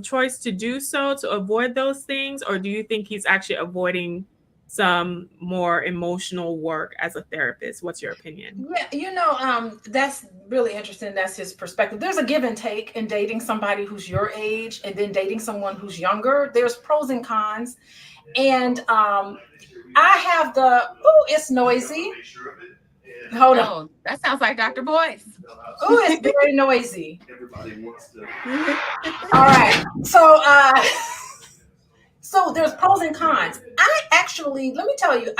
choice to do so, to avoid those things, or do you think he's actually avoiding some more emotional work as a therapist? What's your opinion? Yeah, that's really interesting. That's his perspective. There's a give and take in dating somebody who's your age and then dating someone who's younger. There's pros and cons. And I have it's noisy. Hold on. That sounds like Dr. Boyce. Oh, it's very noisy. Everybody wants to. All right. So there's pros and cons. I actually, let me tell you,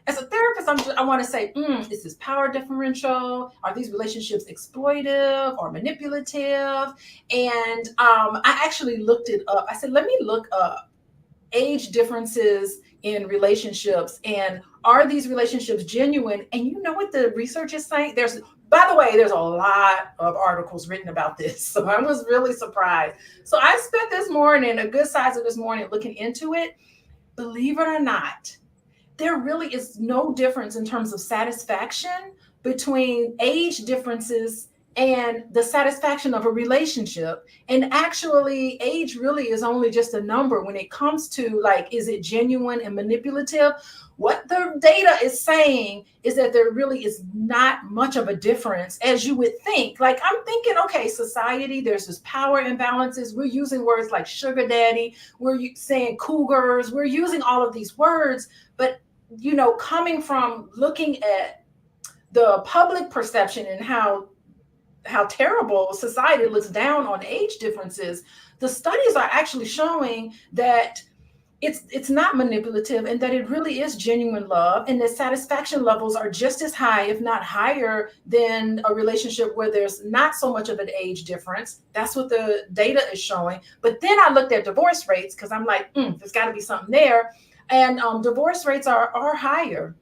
as a therapist, I want to say, is this power differential? Are these relationships exploitive or manipulative? And I actually looked it up. I said, let me look up age differences in relationships, and are these relationships genuine? And you know what the research is saying? By the way, there's a lot of articles written about this, so I was really surprised. So I spent a good size of this morning looking into it. Believe it or not, there really is no difference in terms of satisfaction between age differences and the satisfaction of a relationship. And actually, age really is only just a number when it comes to, like, is it genuine and manipulative? What the data is saying is that there really is not much of a difference as you would think. Like, I'm thinking, okay, society, there's this power imbalances. We're using words like sugar daddy. We're saying cougars. We're using all of these words. But, coming from looking at the public perception and how terrible society looks down on age differences, the studies are actually showing that it's not manipulative, and that it really is genuine love, and the satisfaction levels are just as high, if not higher, than a relationship where there's not so much of an age difference. That's what the data is showing. But then I looked at divorce rates, because I'm like, there's got to be something there. And divorce rates are higher.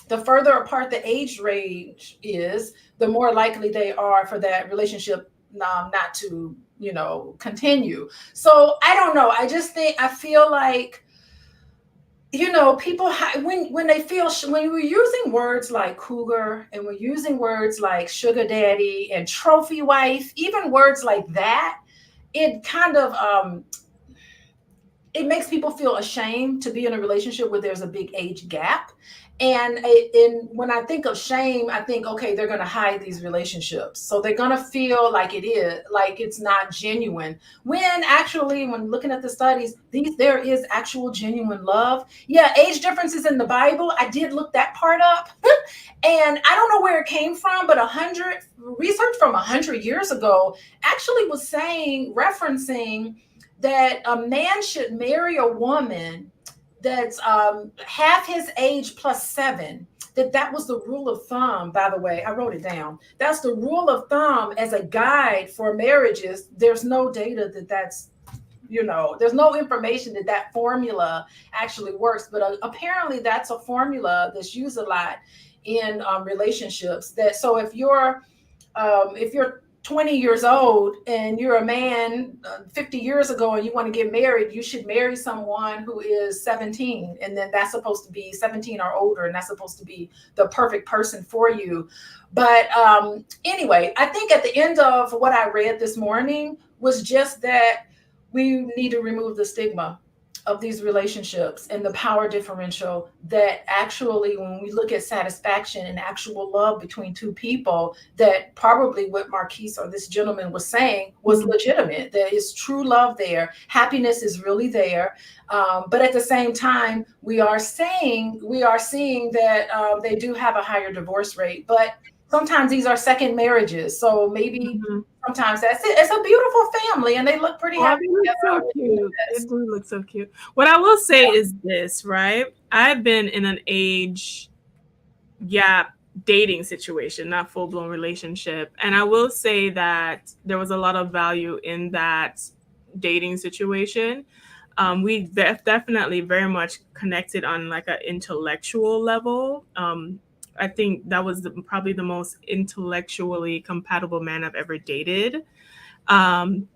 The further apart the age range is, the more likely they are for that relationship not to, continue. So I don't know. I feel like, people, when we're using words like cougar, and we're using words like sugar daddy and trophy wife, even words like that, it kind of, it makes people feel ashamed to be in a relationship where there's a big age gap. And when I think of shame, I think, okay, they're going to hide these relationships. So they're going to feel like it's not genuine. When actually, when looking at the studies, there is actual genuine love. Yeah, age differences in the Bible. I did look that part up. And I don't know where it came from, but research from 100 years ago actually was referencing that a man should marry a woman that's half his age plus 7. that was the rule of thumb. By the way, I wrote it down. That's the rule of thumb as a guide for marriages. There's no data that's there's no information that formula actually works, but apparently that's a formula that's used a lot in relationships. That so if you're 20 years old and you're a man 50 years ago and you want to get married, you should marry someone who is 17, and then that's supposed to be 17 or older, and that's supposed to be the perfect person for you. But anyway, I think at the end of what I read this morning was just that we need to remove the stigma of these relationships and the power differential that actually, when we look at satisfaction and actual love between two people, that probably what Marques or this gentleman was saying was legitimate. There is true love there. Happiness is really there. But at the same time, we are seeing that they do have a higher divorce rate. But sometimes these are second marriages. So maybe sometimes that's it. It's a beautiful family and they look pretty happy. They look so cute. They do look so cute. What I will say is this, right? I've been in an age gap dating situation, not full-blown relationship. And I will say that there was a lot of value in that dating situation. We definitely very much connected on like an intellectual level. I think that was probably the most intellectually compatible man I've ever dated. And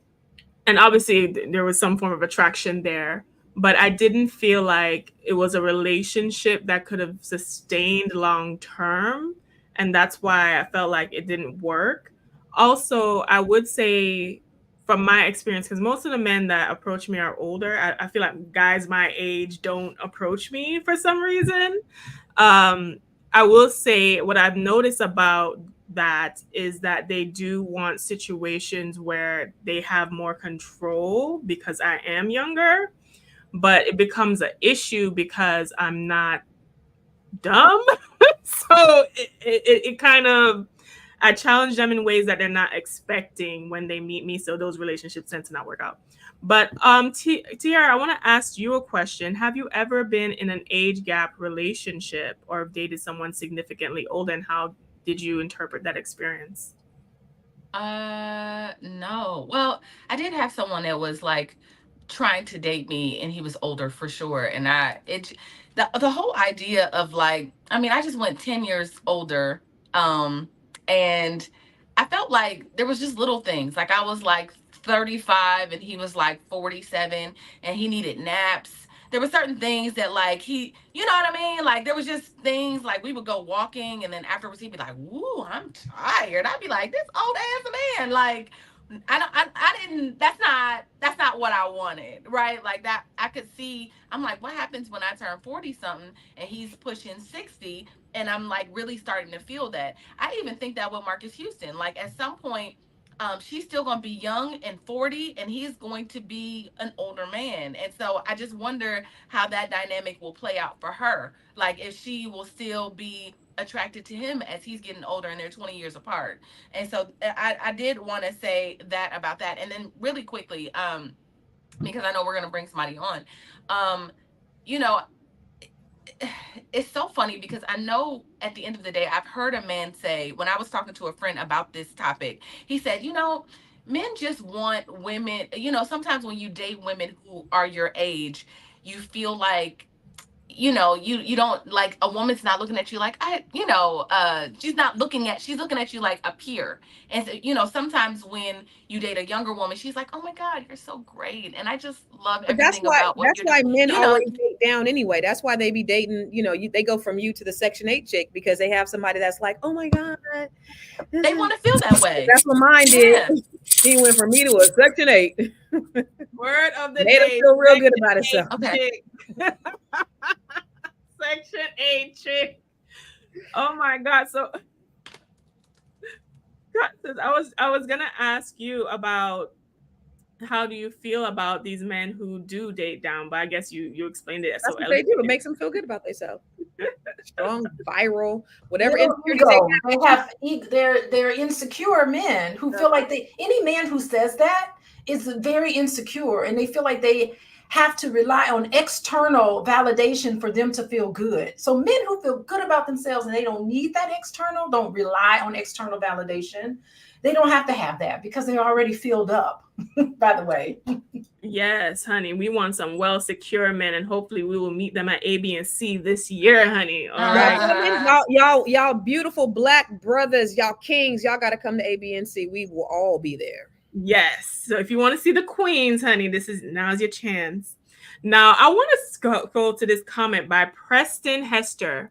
obviously there was some form of attraction there, but I didn't feel like it was a relationship that could have sustained long term. And that's why I felt like it didn't work. Also, I would say from my experience, because most of the men that approach me are older, I feel like guys my age don't approach me for some reason. I will say what I've noticed about that is that they do want situations where they have more control because I am younger, but it becomes an issue because I'm not dumb. So it kind of, I challenge them in ways that they're not expecting when they meet me. So those relationships tend to not work out. But Tiara, I want to ask you a question. Have you ever been in an age gap relationship or dated someone significantly older, and how did you interpret that experience? No. Well, I did have someone that was like trying to date me, and he was older for sure. And the whole idea of like, I mean, I just went 10 years older. And I felt like there was just little things. Like I was like 35 and he was like 47 and he needed naps. There were certain things that like you know what I mean? Like there was just things like we would go walking and then afterwards he'd be like, "Ooh, I'm tired." I'd be like, "This old ass man." Like I didn't, that's not what I wanted, right? Like that I could see, I'm like, what happens when I turn 40 something and he's pushing 60, and I'm like really starting to feel that. I even think that with Marques Houston, like at some point, she's still going to be young and 40 and he's going to be an older man. And so I just wonder how that dynamic will play out for her. Like if she will still be attracted to him as he's getting older and they're 20 years apart. And so I did want to say that about that. And then really quickly, because I know we're going to bring somebody on, you know, it's so funny because I know at the end of the day, I've heard a man say, when I was talking to a friend about this topic, he said, men just want women, sometimes when you date women who are your age, you feel like, you don't, like, a woman's not looking at you like she's looking at you like a peer. And so, sometimes when you date a younger woman, she's like, "Oh my God, you're so great." And I just love everything about what you're doing. Men always date down anyway. That's why they be dating, they go from you to the Section 8 chick because they have somebody that's like, "Oh my God." They want to feel that way. That's what mine did. He went from me to a Section 8. Word of the day. Made him feel real good about himself. Okay. Section 8 chick. Oh my God. So I was gonna ask you about how do you feel about these men who do date down, but I guess you explained it. That's what they do. It makes them feel good about themselves. Strong, viral, whatever. They're insecure men who feel like any man who says that is very insecure, and they feel like they have to rely on external validation for them to feel good. So men who feel good about themselves and they don't need that external, don't rely on external validation. They don't have to have that because they're already filled up, by the way. Yes, honey. We want some well-secure men, and hopefully we will meet them at A, B, and C this year, honey. All right. Y'all beautiful Black brothers, y'all kings, y'all got to come to A, B, and C. We will all be there. Yes. So if you want to see the queens, honey, now's your chance. Now, I want to go to this comment by Preston Hester.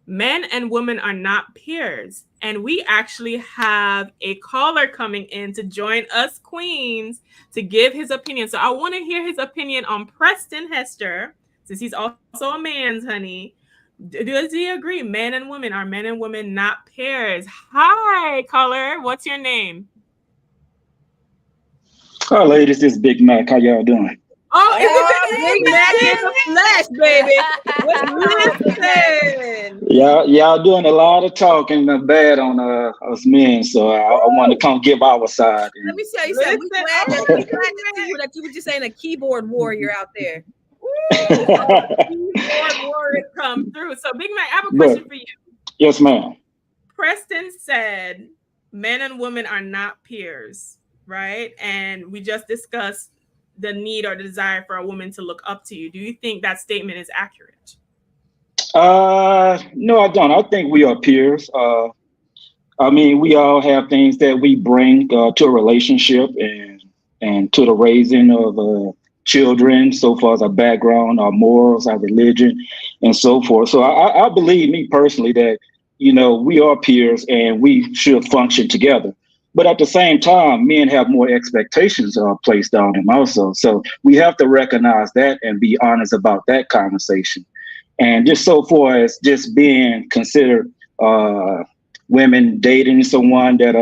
Men and women are not peers. And we actually have a caller coming in to join us queens to give his opinion. So I want to hear his opinion on Preston Hester, since he's also a man's, honey. Does he agree? Men and women not peers? Hi, caller. What's your name? Hi, ladies. This is Big Mac. How y'all doing? Oh, Big Mac in the flesh, baby. What's Y'all doing a lot of talking bad on us men, so I want to come give our side. Let me tell you something. We're glad that you were just saying a keyboard warrior out there. Keyboard warrior come through. So, Big Mac, I have a question for you. Yes, ma'am. Preston said men and women are not peers, right? And we just discussed the need or the desire for a woman to look up to you. Do you think that statement is accurate? No, I don't. I think we are peers. I mean, we all have things that we bring to a relationship and to the raising of children, so far as our background, our morals, our religion, and so forth. So I believe, me personally, that, we are peers and we should function together. But at the same time, men have more expectations placed on them also. So we have to recognize that and be honest about that conversation. And just so far as just being considered women dating someone that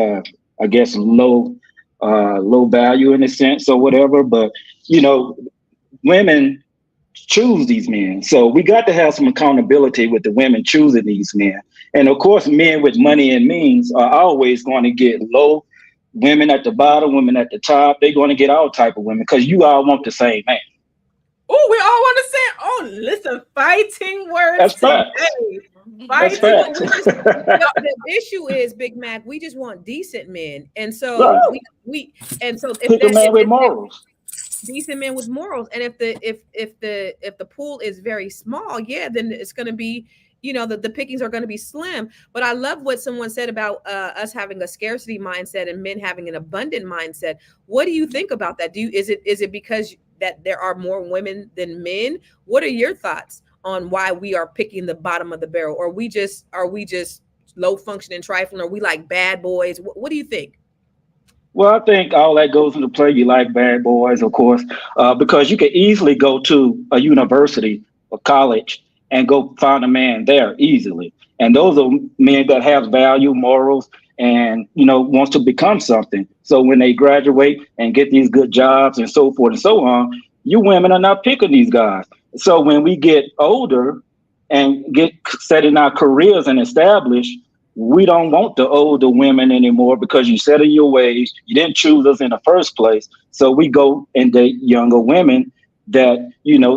I guess low value in a sense or whatever. But, women choose these men. So we got to have some accountability with the women choosing these men. And of course, men with money and means are always going to get low. Women at the bottom, women at the top, they're going to get all type of women because you all want the same man. Oh, we all want to say, listen, fighting words. That's fact. That's fact. The issue is, Big Mac, we just want decent men. And so right. if a man with morals. Decent men with morals. And if the pool is very small, then it's going to be, the pickings are going to be slim. But I love what someone said about us having a scarcity mindset and men having an abundant mindset. What do you think about that? Is it because that there are more women than men? What are your thoughts on why we are picking the bottom of the barrel? Or are we just low functioning, trifling? Are we like bad boys? What do you think? Well, I think all that goes into play. You like bad boys, of course, because you can easily go to a university or college and go find a man there easily. And those are men that have value, morals, and, wants to become something. So when they graduate and get these good jobs and so forth and so on, you women are not picking these guys. So when we get older and get set in our careers and established, we don't want the older women anymore because you set in your ways. You didn't choose us in the first place. So we go and date younger women that,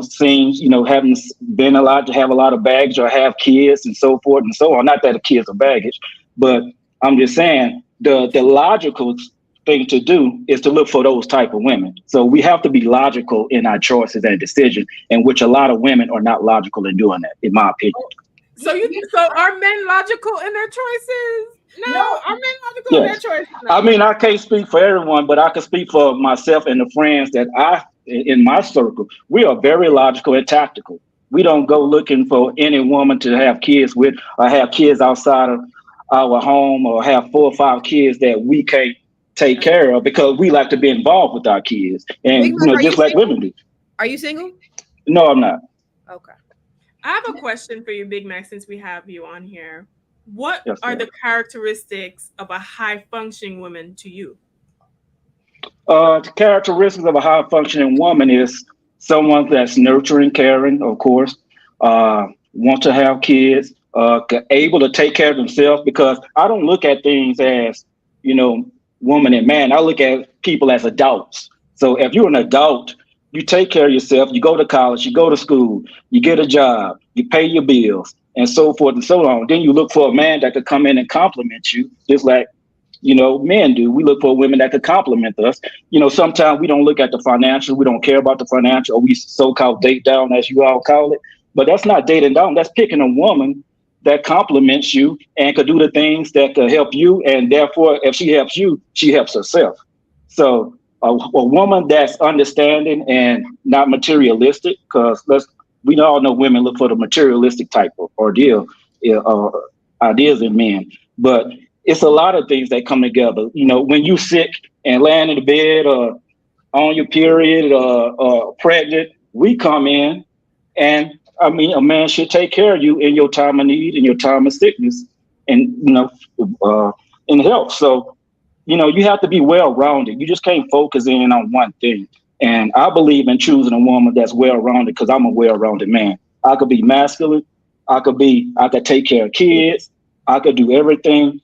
seems, haven't been allowed to have a lot of baggage or have kids and so forth and so on. Not that the kids are baggage, but I'm just saying the logical thing to do is to look for those type of women. So we have to be logical in our choices and decisions, in which a lot of women are not logical in doing that, in my opinion. So are men logical in their choices? No, are men logical in their choices? No. I mean, I can't speak for everyone, but I can speak for myself and the friends that in my circle. We are very logical and tactical. We don't go looking for any woman to have kids with or have kids outside of our home or have 4 or 5 kids that we can't take care of because we like to be involved with our kids. And, just like women do. Are you single? No, I'm not. Okay. I have a question for you, Big Mac, since we have you on here. What are the characteristics of a high-functioning woman to you? The characteristics of a high-functioning woman is someone that's nurturing, caring, of course, want to have kids, able to take care of themselves, because I don't look at things as, woman and man. I look at people as adults. So if you're an adult you take care of yourself, you go to college, you go to school, you get a job, you pay your bills, and so forth and so on. Then you look for a man that could come in and compliment you, just like, men do. We look for women that could compliment us. Sometimes we don't look at the financial, we don't care about the financial, or we so-called date down, as you all call it. But that's not dating down. That's picking a woman that compliments you and could do the things that could help you. And therefore, if she helps you, she helps herself. So a woman that's understanding and not materialistic, because we all know women look for the materialistic type of ordeal, ideas in men. But it's a lot of things that come together. When you sick and laying in the bed or on your period or pregnant, we come in, and a man should take care of you in your time of need, in your time of sickness, and in health. So you have to be well-rounded. You just can't focus in on one thing. And I believe in choosing a woman that's well-rounded, because I'm a well-rounded man. I could be masculine. I could take care of kids. I could do everything.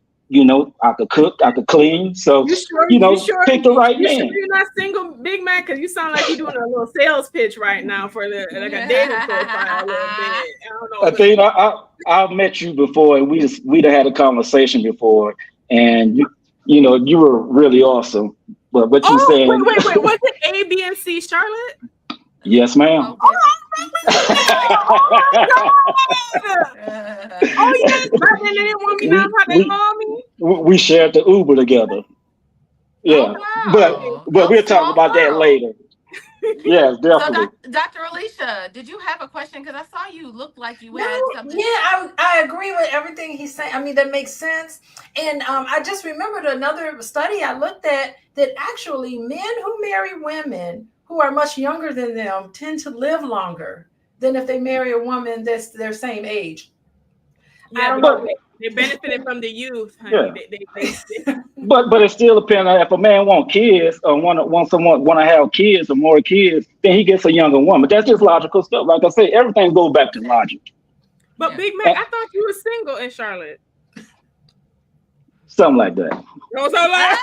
I could cook. I could clean. So, pick the right man. Sure you're not single, Big Man? Because you sound like you're doing a little sales pitch right now for a dating profile a little bit. I don't know. I've met you before, and we'd had a conversation before, and you were really awesome. But what you saying? Wait. Was it A, B, and C, Charlotte? Yes, ma'am. Oh my God! Oh yes, but they didn't want me now. How they love me? We shared the Uber together. Yeah, wow. but we'll talk about that later. Yes, definitely. So, Dr. Alicia, did you have a question? Because I saw you looked like you had something. Yeah, I agree with everything he's saying. I mean, that makes sense. And I just remembered another study I looked at that actually men who marry women who are much younger than them tend to live longer than if they marry a woman that's their same age. Yeah, I don't know. They benefited from the youth, honey. Yeah. But it still depends on if a man want kids or want to have kids or more kids, then he gets a younger woman. That's just logical stuff. Like I say, everything goes back to logic. But Big Man, I thought you were single in Charlotte. Something like that. No, so like.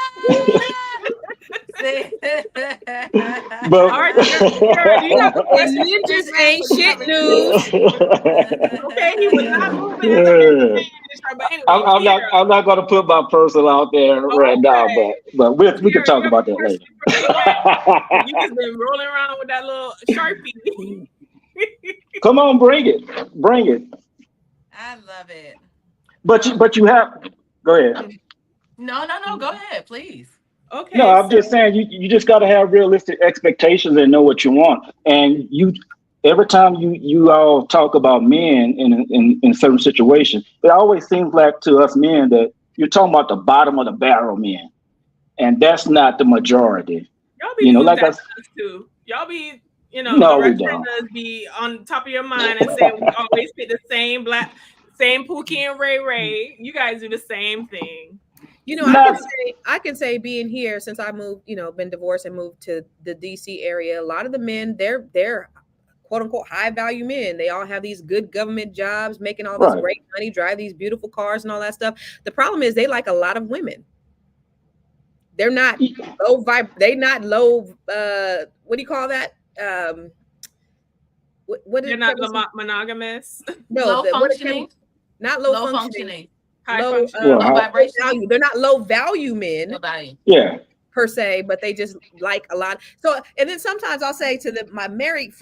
But all right, ninjas ain't shit news. Okay, he was not moving. But anyway, I'm not going to put my personal out there right now, but we can talk about that later. You just been rolling around with that little Sharpie. Come on, bring it. I love it. But you have. Go ahead. No. Go ahead, please. Okay. No, I'm just saying you just got to have realistic expectations and know what you want. And every time you all talk about men in certain situations, it always seems like to us men that you're talking about the bottom of the barrel men, and that's not the majority. Y'all be doing that too. Y'all be no, we don't. Be on top of your mind and say we always pick the same Pookie and Ray. You guys do the same thing. I can say being here since I moved, been divorced and moved to the DC area, a lot of the men, they're quote unquote high value men. They all have these good government jobs, making all this great money, drive these beautiful cars and all that stuff. The problem is they like a lot of women. They're not low They're not low. What do you call that? What You're not monogamous. No, low functioning. Not low functioning. Low value. They're not low value men. Low value. Yeah. Per se, but they just like a lot. So, and then sometimes I'll say to my married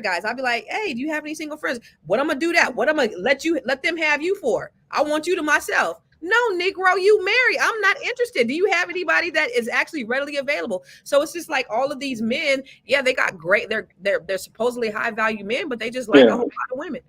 guys, I'll be like, "Hey, do you have any single friends? What I'm gonna do that? What I'm gonna let them have you for? I want you to myself. No, Negro, you marry. I'm not interested. Do you have anybody that is actually readily available?" So it's just like all of these men. Yeah, they got great. They're supposedly high value men, but they just like a whole lot of women.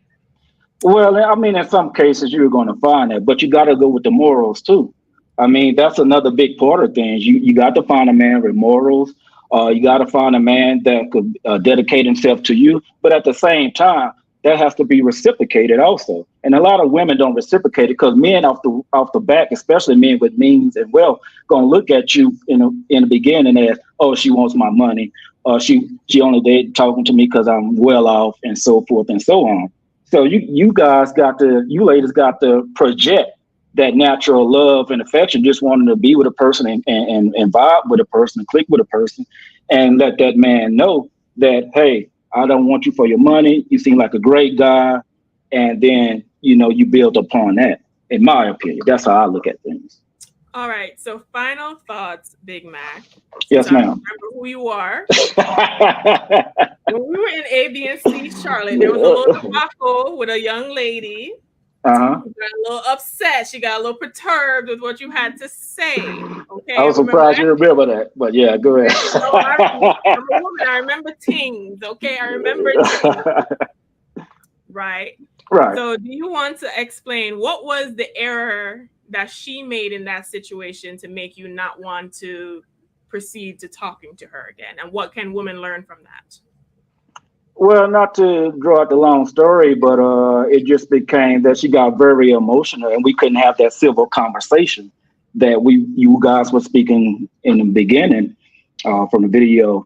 Well, I mean, in some cases you're going to find that, but you got to go with the morals too. I mean, that's another big part of things. You got to find a man with morals. You got to find a man that could dedicate himself to you. But at the same time, that has to be reciprocated also. And a lot of women don't reciprocate it because men off the back, especially men with means and wealth, going to look at you in the beginning as, oh, she wants my money. She only talking to me because I'm well off and so forth and so on. So you ladies got to project that natural love and affection, just wanting to be with a person and vibe with a person, click with a person, and let that man know that, hey, I don't want you for your money. You seem like a great guy. And then, you build upon that. In my opinion, that's how I look at things. All right. So final thoughts, Big Mac. Yes, I ma'am. remember who you are. When we were in A, B, and C, Charlotte, there was a little debacle with a young lady. Uh-huh. She got a little upset. She got a little perturbed with what you had to say. Okay. I was surprised you remember that, but yeah, go ahead. No, I'm a woman. I remember things. Okay. I remember things. Right. Right. So do you want to explain what was the error that she made in that situation to make you not want to proceed to talking to her again? And what can women learn from that? Well, not to draw out the long story, but it just became that she got very emotional, and we couldn't have that civil conversation that you guys were speaking in the beginning from the video.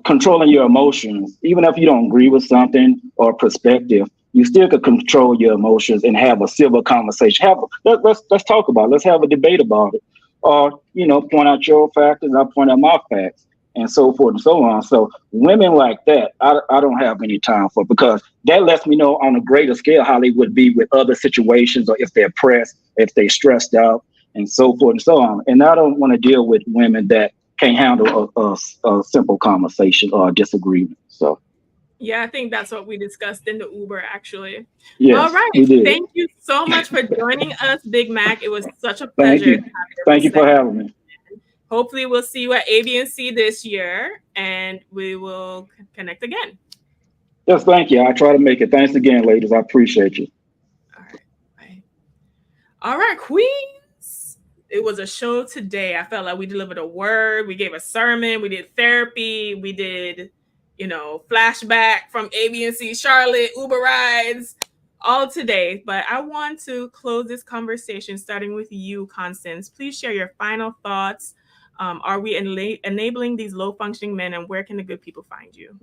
Controlling your emotions, even if you don't agree with something or perspective, you still could control your emotions and have a civil conversation. Let's talk about it. Let's have a debate about it, or point out your facts and I point out my facts, and so forth and so on. So women like that, I don't have any time for, because that lets me know on a greater scale how they would be with other situations, or if they're pressed, if they're stressed out, and so forth and so on. And I don't want to deal with women that can't handle a simple conversation or a disagreement. So yeah, I think that's what we discussed in the Uber, actually. Yes, all right. we did. Thank you so much for joining us, Big Mac. It was such a Thank pleasure. you. Thank you for having me. Hopefully we'll see you at ABC this year, and we will connect again. Yes, thank you. I try to make it. Thanks again, ladies. I appreciate you. All right. Bye. All right, queens. It was a show today. I felt like we delivered a word. We gave a sermon. We did therapy. We did, flashback from ABC, Charlotte, Uber rides, all today. But I want to close this conversation starting with you, Constance. Please share your final thoughts. Are we enabling these low-functioning men, and where can the good people find you?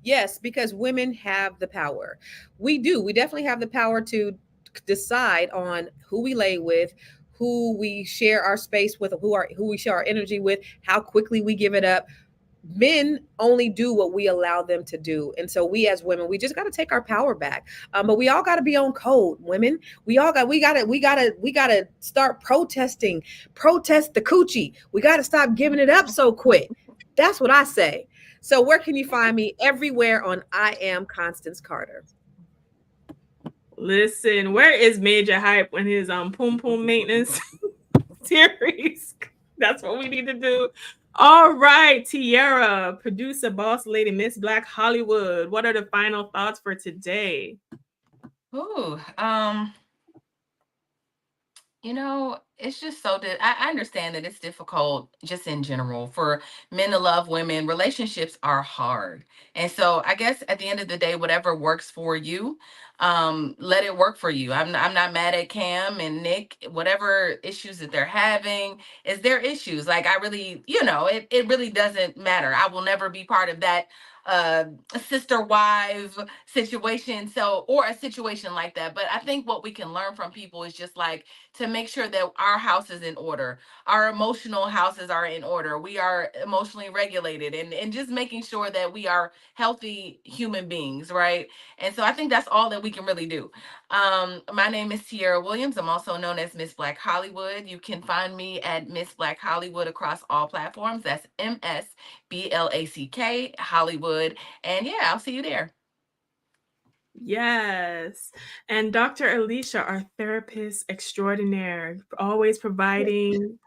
Yes, because women have the power. We do. We definitely have the power to decide on who we lay with, who we share our space with, who we share our energy with, how quickly we give it up. Men only do what we allow them to do. And so we as women, we just got to take our power back. But we all got to be on code, women. We got to start protesting, protest the coochie. We got to stop giving it up so quick. That's what I say. So where can you find me? Everywhere on I Am Constance Carter. Listen, where is Major Hype when his Poom Poom maintenance series? That's what we need to do. All right, Tiara, producer, boss lady, Miss Black Hollywood. What are the final thoughts for today? Ooh, it's just I understand that it's difficult just in general for men to love women. Relationships are hard. And so I guess at the end of the day, whatever works for you, let it work for you. I'm not mad at Cam and Nick. Whatever issues that they're having is their issues. Like, I really, it really doesn't matter. I will never be part of that sister wives situation, or a situation like that. But I think what we can learn from people is just like to make sure that our house is in order, our emotional houses are in order, we are emotionally regulated, and just making sure that we are healthy human beings, right? And so I think that's all that we can really do. My name is Tiara Williams. I'm also known as Miss Black Hollywood. You can find me at Miss Black Hollywood across all platforms. That's MSBLACK Hollywood. And yeah, I'll see you there. Yes. And Dr. Alicia, our therapist extraordinaire, always providing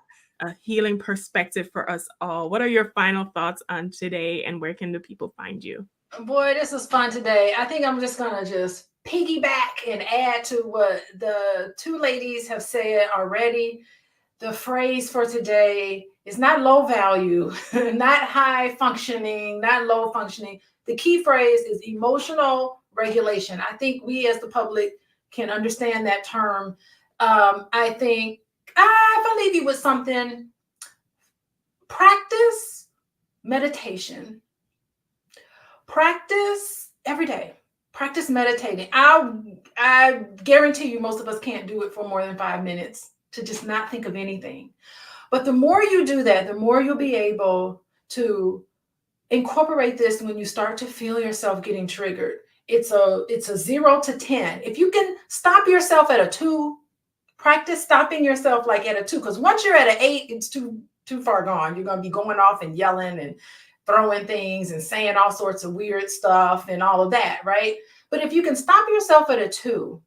a healing perspective for us all. What are your final thoughts on today, and where can the people find you? Boy, this was fun today. I think I'm just going to piggyback and add to what the two ladies have said already. The phrase for today is not low value, not high functioning, not low functioning. The key phrase is emotional regulation. I think we as the public can understand that term. I think if I leave you with something, practice meditation. Practice every day. Practice meditating. I guarantee you most of us can't do it for more than 5 minutes, to just not think of anything. But the more you do that, the more you'll be able to incorporate this when you start to feel yourself getting triggered. It's a 0 to 10. If you can stop yourself at a 2, practice stopping yourself like at a 2, because once you're at an 8, it's too far gone. You're going to be going off and yelling and throwing things and saying all sorts of weird stuff and all of that, right? But if you can stop yourself at a 2,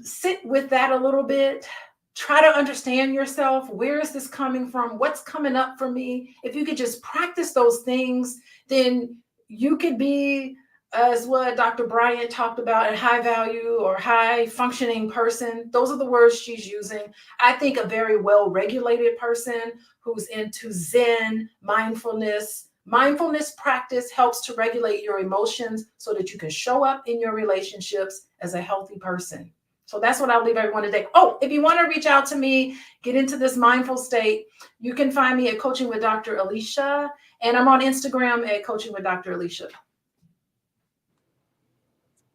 sit with that a little bit. Try to understand yourself. Where is this coming from? What's coming up for me? If you could just practice those things, then you could be, as what Dr. Bryant talked about, a high value or high functioning person. Those are the words she's using. I think a very well regulated person who's into Zen, mindfulness. Mindfulness practice helps to regulate your emotions so that you can show up in your relationships as a healthy person. So that's what I'll leave everyone today. Oh, if you want to reach out to me, get into this mindful state, you can find me at Coaching with Dr. Alicia, and I'm on Instagram at Coaching with Dr. Alicia.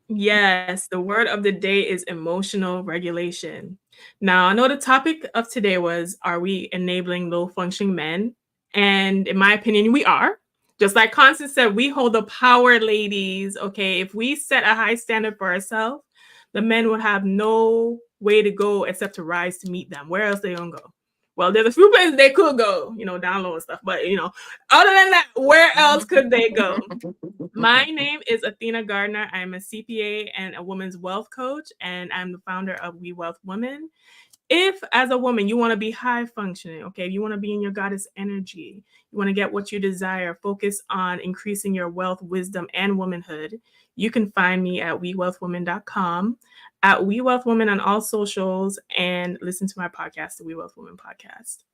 Yes, the word of the day is emotional regulation. Now, I know the topic of today was, are we enabling low functioning men? And in my opinion, we are. Just like Constance said, we hold the power, ladies. Okay, if we set a high standard for ourselves, the men would have no way to go except to rise to meet them. Where else they gonna go? Well, there's a few places they could go, down low and stuff. But, other than that, where else could they go? My name is Athena Gardner. I'm a CPA and a women's wealth coach, and I'm the founder of We Wealth Women. If, as a woman, you want to be high functioning, okay, if you want to be in your goddess energy, you want to get what you desire, focus on increasing your wealth, wisdom, and womanhood, you can find me at wewealthwomen.com, at We Wealth Women on all socials, and listen to my podcast, the We Wealth Women podcast.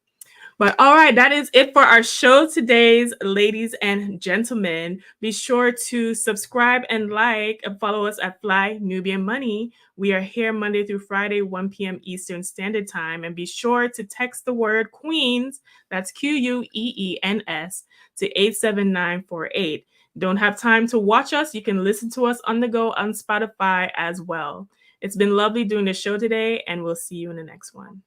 But all right, that is it for our show today, ladies and gentlemen. Be sure to subscribe and like and follow us at Fly Nubian Money. We are here Monday through Friday, 1 p.m. Eastern Standard Time. And be sure to text the word Queens, that's Queens, to 87948. Don't have time to watch us? You can listen to us on the go on Spotify as well. It's been lovely doing the show today, and we'll see you in the next one.